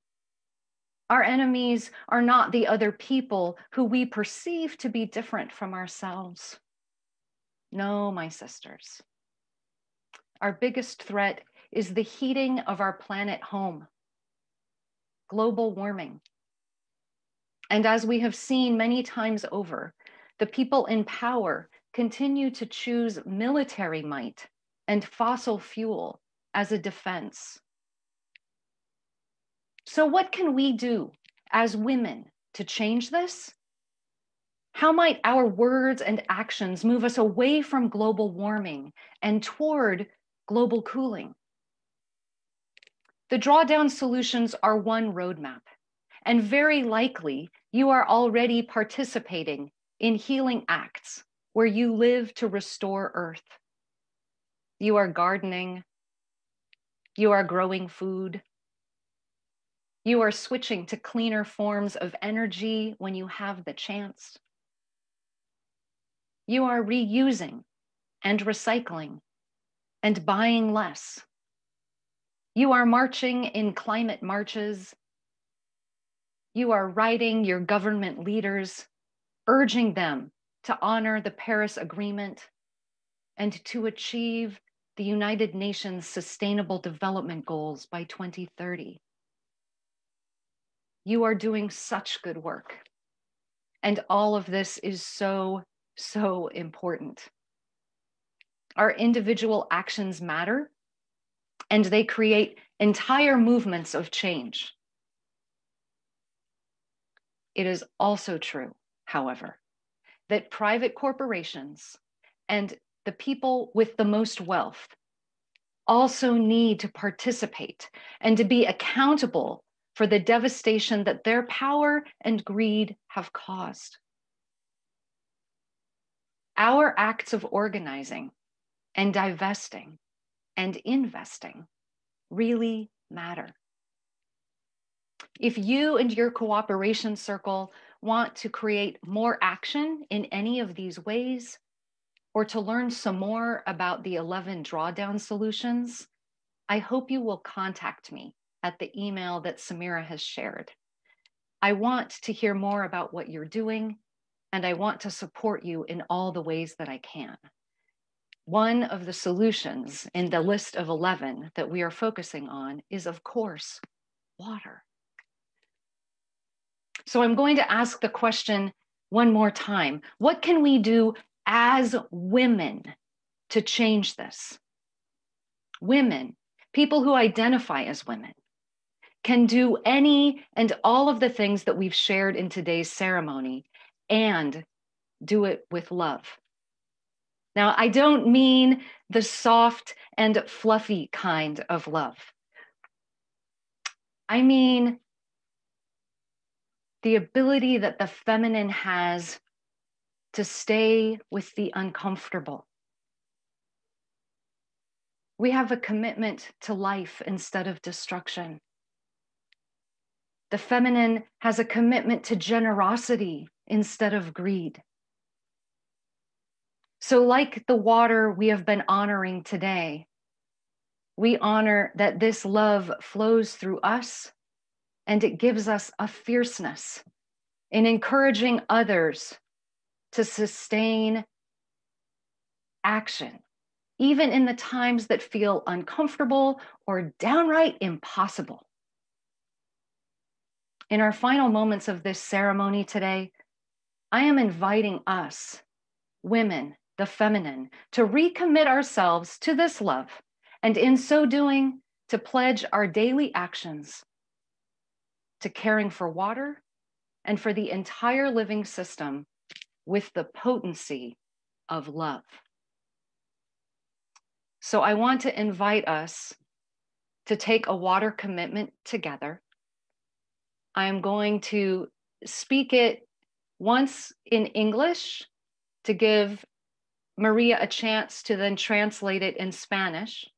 Our enemies are not the other people who we perceive to be different from ourselves. No, my sisters. Our biggest threat is the heating of our planet home, global warming. And as we have seen many times over, the people in power continue to choose military might and fossil fuel as a defense. So what can we do as women to change this? How might our words and actions move us away from global warming and toward global cooling? The drawdown solutions are one roadmap, and very likely you are already participating in healing acts where you live to restore Earth. You are gardening, you are growing food, you are switching to cleaner forms of energy when you have the chance. You are reusing and recycling and buying less. You are marching in climate marches. You are writing your government leaders, urging them to honor the Paris Agreement and to achieve the United Nations Sustainable Development Goals by 2030. You are doing such good work. And all of this is so, so important. Our individual actions matter, and they create entire movements of change. It is also true, however, that private corporations and the people with the most wealth also need to participate and to be accountable for the devastation that their power and greed have caused. Our acts of organizing and divesting and investing really matter. If you and your cooperation circle want to create more action in any of these ways, or to learn some more about the 11 drawdown solutions, I hope you will contact me at the email that Samira has shared. I want to hear more about what you're doing, and I want to support you in all the ways that I can. One of the solutions in the list of 11 that we are focusing on is, of course, water. So I'm going to ask the question one more time. What can we do as women to change this? Women, people who identify as women, can do any and all of the things that we've shared in today's ceremony and do it with love. Now, I don't mean the soft and fluffy kind of love. I mean the ability that the feminine has to stay with the uncomfortable. We have a commitment to life instead of destruction. The feminine has a commitment to generosity instead of greed. So like the water we have been honoring today, we honor that this love flows through us and it gives us a fierceness in encouraging others to sustain action, even in the times that feel uncomfortable or downright impossible. In our final moments of this ceremony today, I am inviting us, women, the feminine, to recommit ourselves to this love, and in so doing, to pledge our daily actions to caring for water and for the entire living system with the potency of love. So I want to invite us to take a water commitment together. I am going to speak it once in English to give Maria a chance to then translate it in Spanish.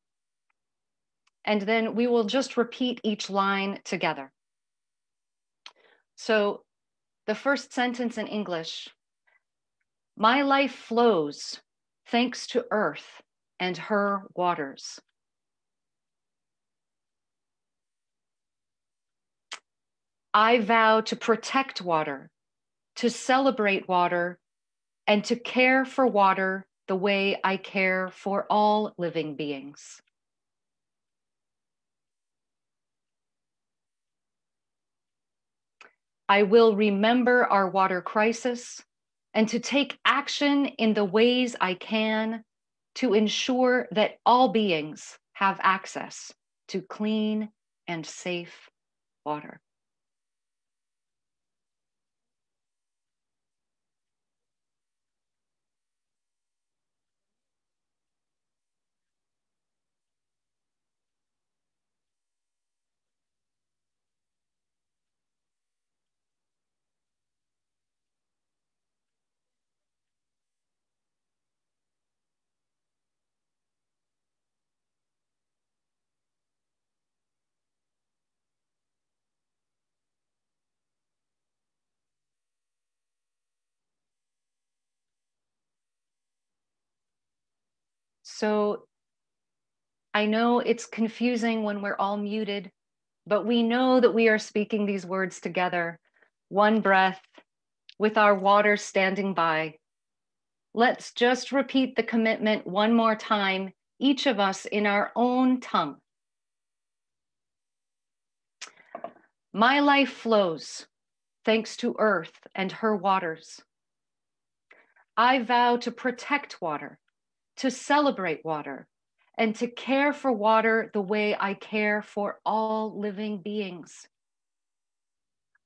And then we will just repeat each line together. So the first sentence in English: my life flows thanks to earth and her waters. I vow to protect water, to celebrate water, and to care for water the way I care for all living beings. I will remember our water crisis and to take action in the ways I can to ensure that all beings have access to clean and safe water. So I know it's confusing when we're all muted, but we know that we are speaking these words together, one breath, with our water standing by. Let's just repeat the commitment one more time, each of us in our own tongue. My life flows thanks to earth and her waters. I vow to protect water, to celebrate water, and to care for water the way I care for all living beings.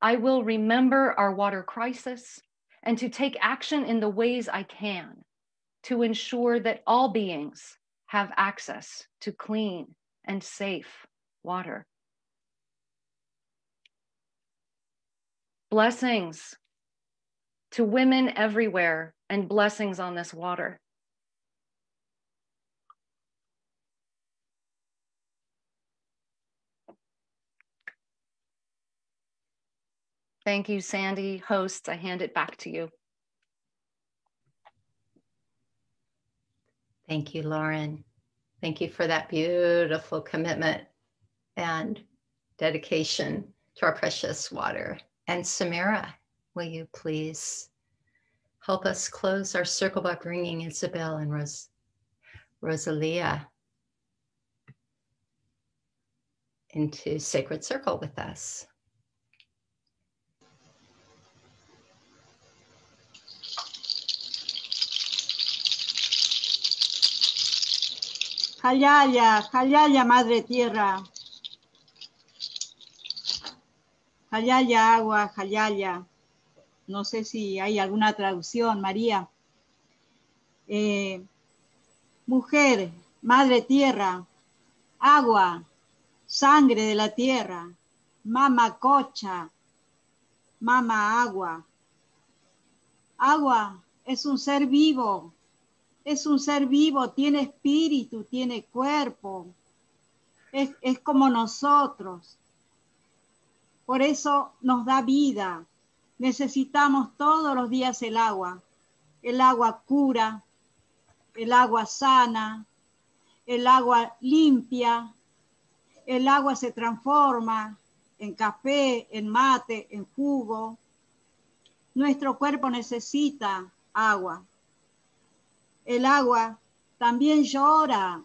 I will remember our water crisis and to take action in the ways I can to ensure that all beings have access to clean and safe water. Blessings to women everywhere and blessings on this water. Thank you, Sandy. Hosts, I hand it back to you. Thank you, Lauren. Thank you for that beautiful commitment and dedication to our precious water. And Samara, will you please help us close our circle by bringing Isabel and Rosalia into sacred circle with us. Jalaya, Jalaya, Madre Tierra. Jalaya, agua, Jalaya. No sé si hay alguna traducción, María. Mujer, Madre Tierra, agua, sangre de la tierra, mama cocha, mama agua. Agua es un ser vivo. Es un ser vivo, tiene espíritu, tiene cuerpo, es como nosotros. Por eso nos da vida. Necesitamos todos los días el agua. El agua cura, el agua sana, el agua limpia, el agua se transforma en café, en mate, en jugo. Nuestro cuerpo necesita agua. El agua también llora.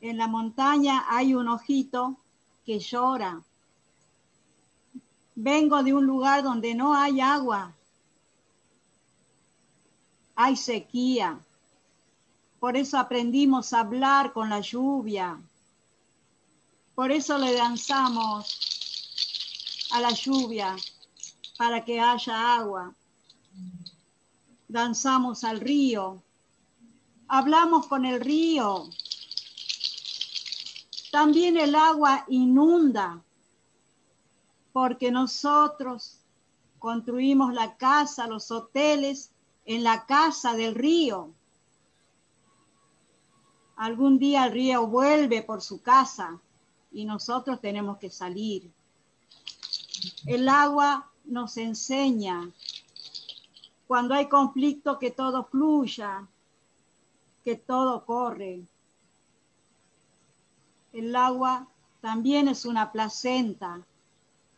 En la montaña hay un ojito que llora. Vengo de un lugar donde no hay agua. Hay sequía. Por eso aprendimos a hablar con la lluvia. Por eso le danzamos a la lluvia para que haya agua. Danzamos al río, hablamos con el río. También el agua inunda, porque nosotros construimos la casa, los hoteles en la casa del río. Algún día el río vuelve por su casa y nosotros tenemos que salir. El agua nos enseña, cuando hay conflicto, que todo fluya, que todo corre. El agua también es una placenta.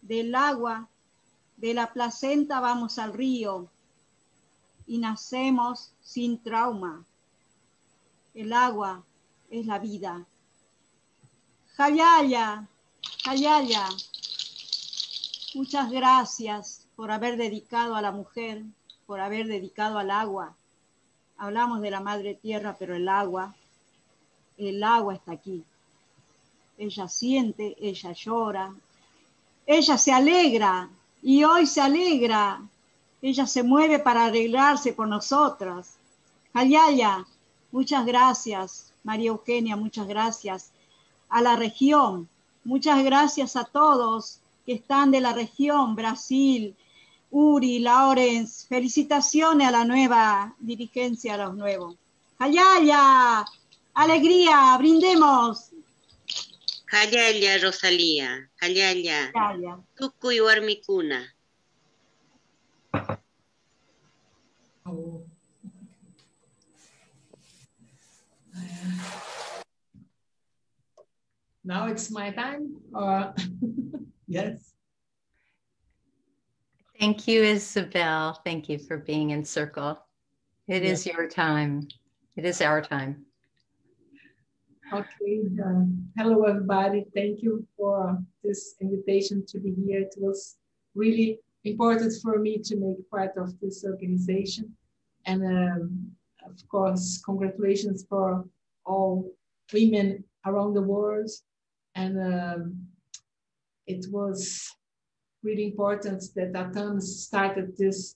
Del agua, de la placenta vamos al río y nacemos sin trauma. El agua es la vida. Hayaya, Hayaya, muchas gracias por haber dedicado a la mujer, por haber dedicado al agua. Hablamos de la madre tierra, pero el agua está aquí. Ella siente, ella llora, ella se alegra y hoy se alegra. Ella se mueve para alegrarse por nosotras. Hayaya, muchas gracias. María Eugenia, muchas gracias. A la región, muchas gracias a todos que están de la región, Brasil, URI, Lawrence. Felicitaciones a la nueva dirigencia, a los nuevos. Hayaya, alegría, brindemos. Hayaya, Rosalía, Hayaya, Tukuy warmikuna. Oh. Now it's my time? Yes. Thank you, Isabel. Thank you for being in circle. It is your time. It is our time. Okay. Hello, everybody. Thank you for this invitation to be here. It was really important for me to make part of this organization. And of course, congratulations for all women around the world. And it was really important that Atam started this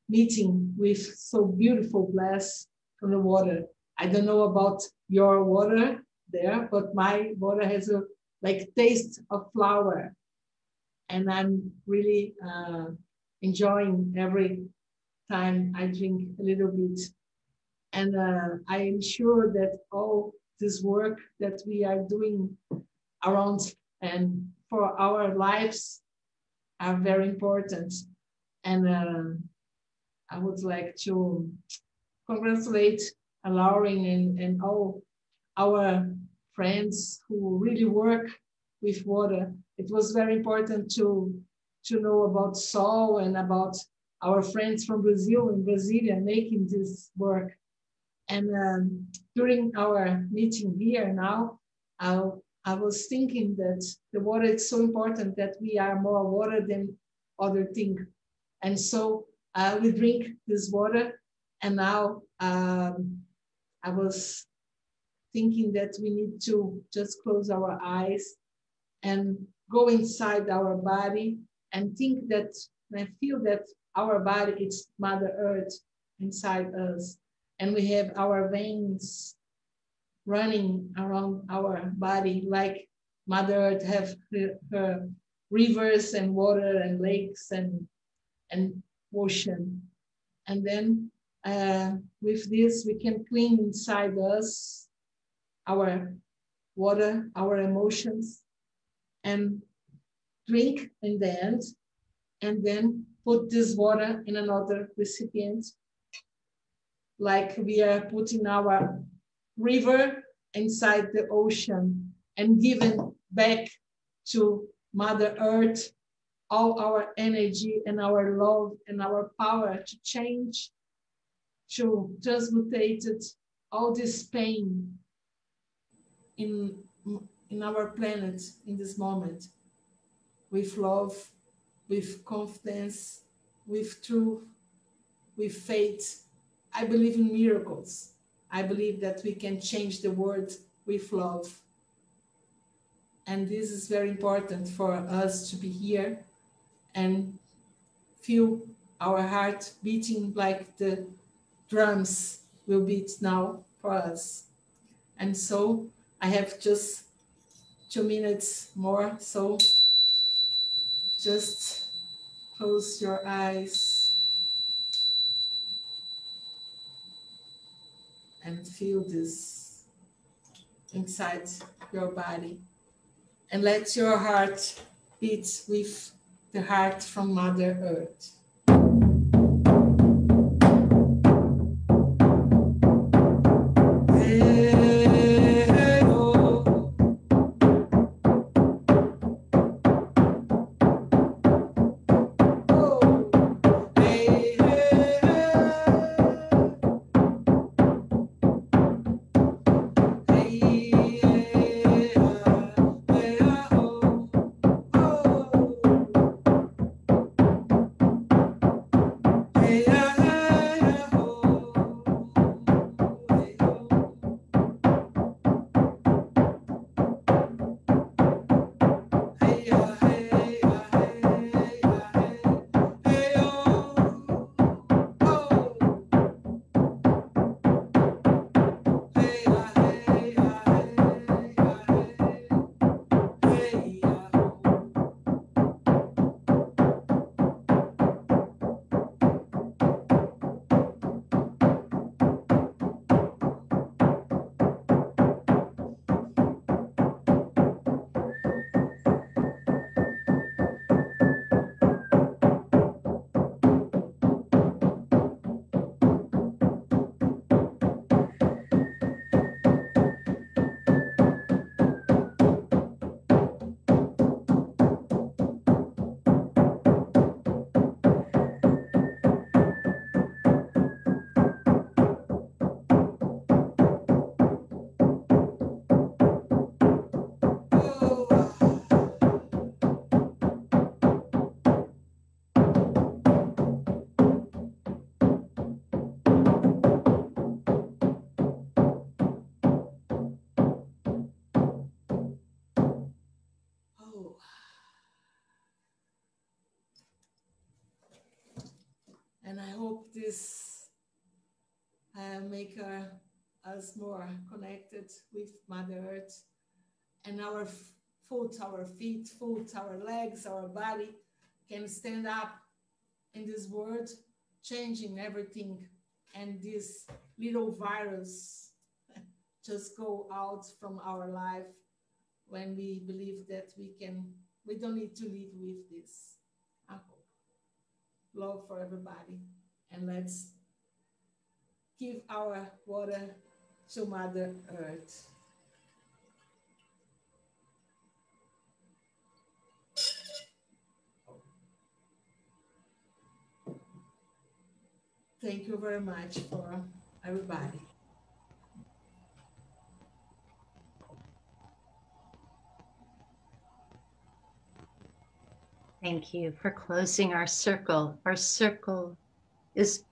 meeting with so beautiful glass from the water. I don't know about your water there, but my water has a taste of flower. And I'm really enjoying every time I drink a little bit. And I am sure that all this work that we are doing around and for our lives are very important. And I would like to congratulate Lauren and all our friends who really work with water. It was very important to know about Sol and about our friends from Brazil and Brasilia making this work. And during our meeting here now, I was thinking that the water is so important that we are more water than other thing. And so we drink this water. And now I was thinking that we need to just close our eyes and go inside our body and think that, and feel that our body is Mother Earth inside us. And we have our veins running around our body like Mother Earth have her rivers and water and lakes and ocean. And then with this, we can clean inside us our water, our emotions, and drink in the end, and then put this water in another recipient, like we are putting our river inside the ocean and giving back to Mother Earth all our energy and our love and our power to change, to transmutate it, all this pain in our planet in this moment, with love, with confidence, with truth, with faith. I believe in miracles. I believe that we can change the world with love. And this is very important for us to be here and feel our heart beating like the drums will beat now for us. And so I have just 2 minutes more, so just close your eyes and feel this inside your body. And let your heart beat with the heart from Mother Earth. And I hope this make us more connected with Mother Earth, and our foot, our feet, our legs, our body can stand up in this world, changing everything. And this little virus just go out from our life when we believe that we don't need to live with this. Love for everybody, and let's give our water to Mother Earth. Thank you very much for everybody. Thank you for closing our circle. Our circle is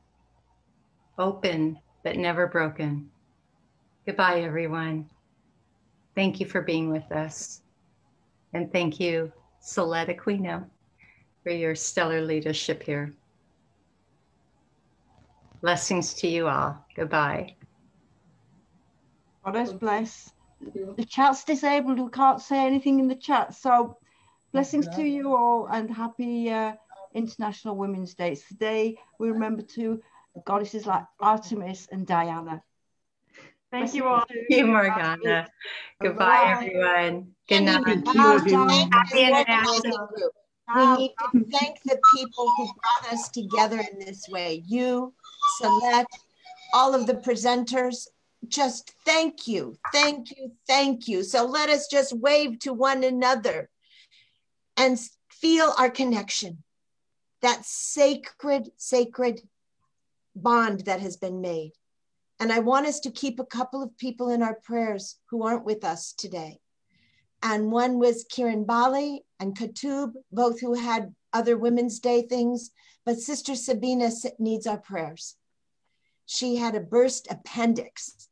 open, but never broken. Goodbye, everyone. Thank you for being with us. And thank you, Solette Aquino, for your stellar leadership here. Blessings to you all. Goodbye. God bless. The chat's disabled. We can't say anything in the chat. So blessings to you all, and happy International Women's Day. Today we remember two goddesses like Artemis and Diana. Thank you all. Thank you, Morgana. Goodbye, everyone. Good night. Happy International. We need to thank the people who brought us together in this way. You, Celeste, all of the presenters, just thank you, thank you, thank you. So let us just wave to one another and feel our connection, that sacred, sacred bond that has been made. And I want us to keep a couple of people in our prayers who aren't with us today. And one was Kiran Bali and Katub, both who had other Women's Day things, but Sister Sabina needs our prayers. She had a burst appendix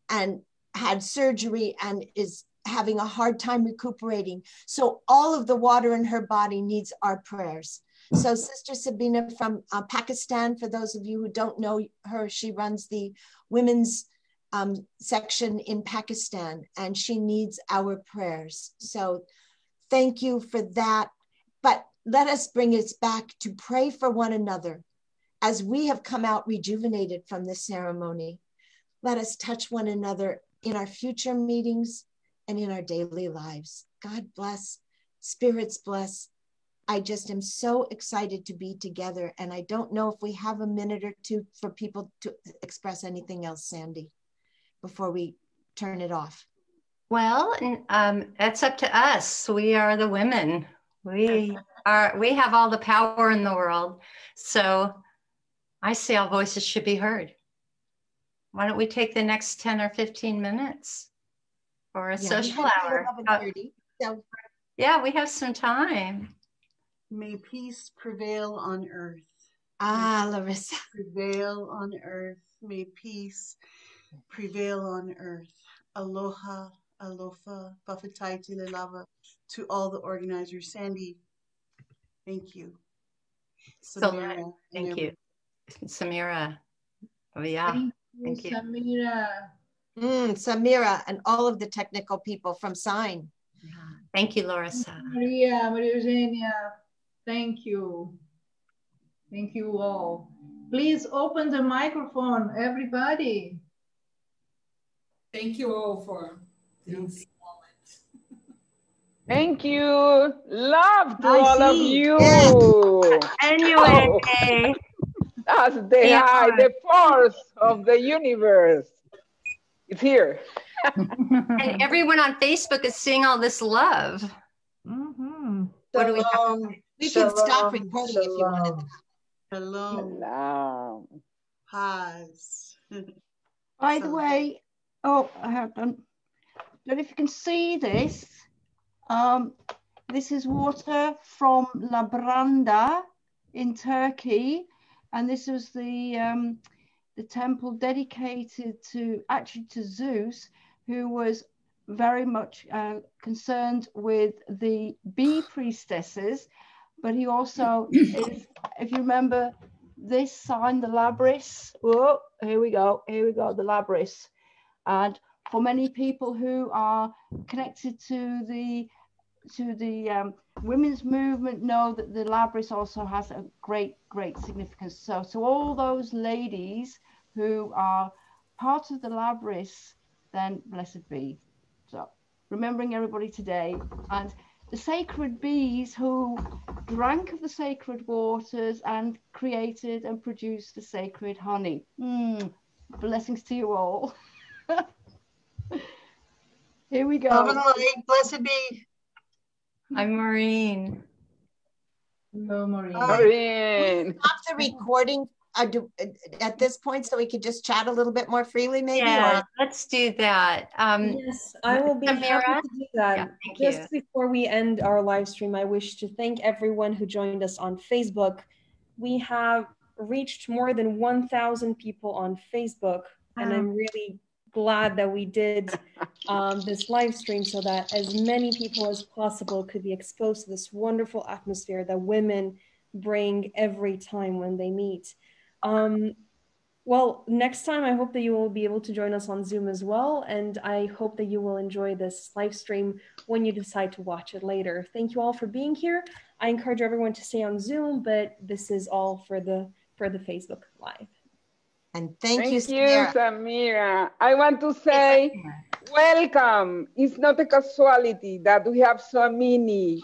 and had surgery and is having a hard time recuperating. So all of the water in her body needs our prayers. So Sister Sabina from Pakistan, for those of you who don't know her, she runs the women's section in Pakistan, and she needs our prayers. So thank you for that. But let us bring us back to pray for one another as we have come out rejuvenated from this ceremony. Let us touch one another in our future meetings, and in our daily lives. God bless, spirits bless. I just am so excited to be together. And I don't know if we have a minute or two for people to express anything else, Sandy, before we turn it off. Well, that's up to us. We are the women. We have all the power in the world. So I say all voices should be heard. Why don't we take the next 10 or 15 minutes for a social hour? So. Yeah, we have some time. May peace prevail on earth. Larissa. Prevail on earth. May peace prevail on earth. Aloha, alofa, pafatai te lava to all the organizers. Sandy, thank you. Samira, thank you. Samira. Oh, yeah. Thank you, Samira. Samira and all of the technical people from Sign. Yeah. Thank you, Larissa. Maria Eugenia, thank you. Thank you all. Please open the microphone, everybody. Thank you all for this moment. Thank you. Love to all of you. Yes. Anyway. That's the force of the universe. It's here. And everyone on Facebook is seeing all this love. Mm-hmm. What do we have? We can stop recording if you wanted. Hello. Pause. By the way, I don't know if you can see this. This is water from La Branda in Turkey, and this was the temple dedicated to Zeus, who was very much concerned with the bee priestesses, but he also is, if you remember this sign, the Labris. Oh, here we go, the Labris. And for many people who are connected to the women's movement, know that the Labris also has a great significance. So to all those ladies who are part of the Labris, then blessed be. So remembering everybody today, and the sacred bees who drank of the sacred waters and created and produced the sacred honey. Blessings to you all. Here we go. Love and light, blessed be. I'm Maureen. Hello, Maureen. Maureen. Stop the recording at this point so we could just chat a little bit more freely, maybe? Yeah, let's do that. Yes, I will be happy to do that. Yeah, Just before we end our live stream, I wish to thank everyone who joined us on Facebook. We have reached more than 1,000 people on Facebook, and I'm really glad that we did this live stream so that as many people as possible could be exposed to this wonderful atmosphere that women bring every time when they meet. Well, next time I hope that you will be able to join us on Zoom as well, and I hope that you will enjoy this live stream when you decide to watch it later. Thank you all for being here. I encourage everyone to stay on Zoom, but this is all for the Facebook Live. And thank you, Samira. I want to say welcome. It's not a casualty that we have so many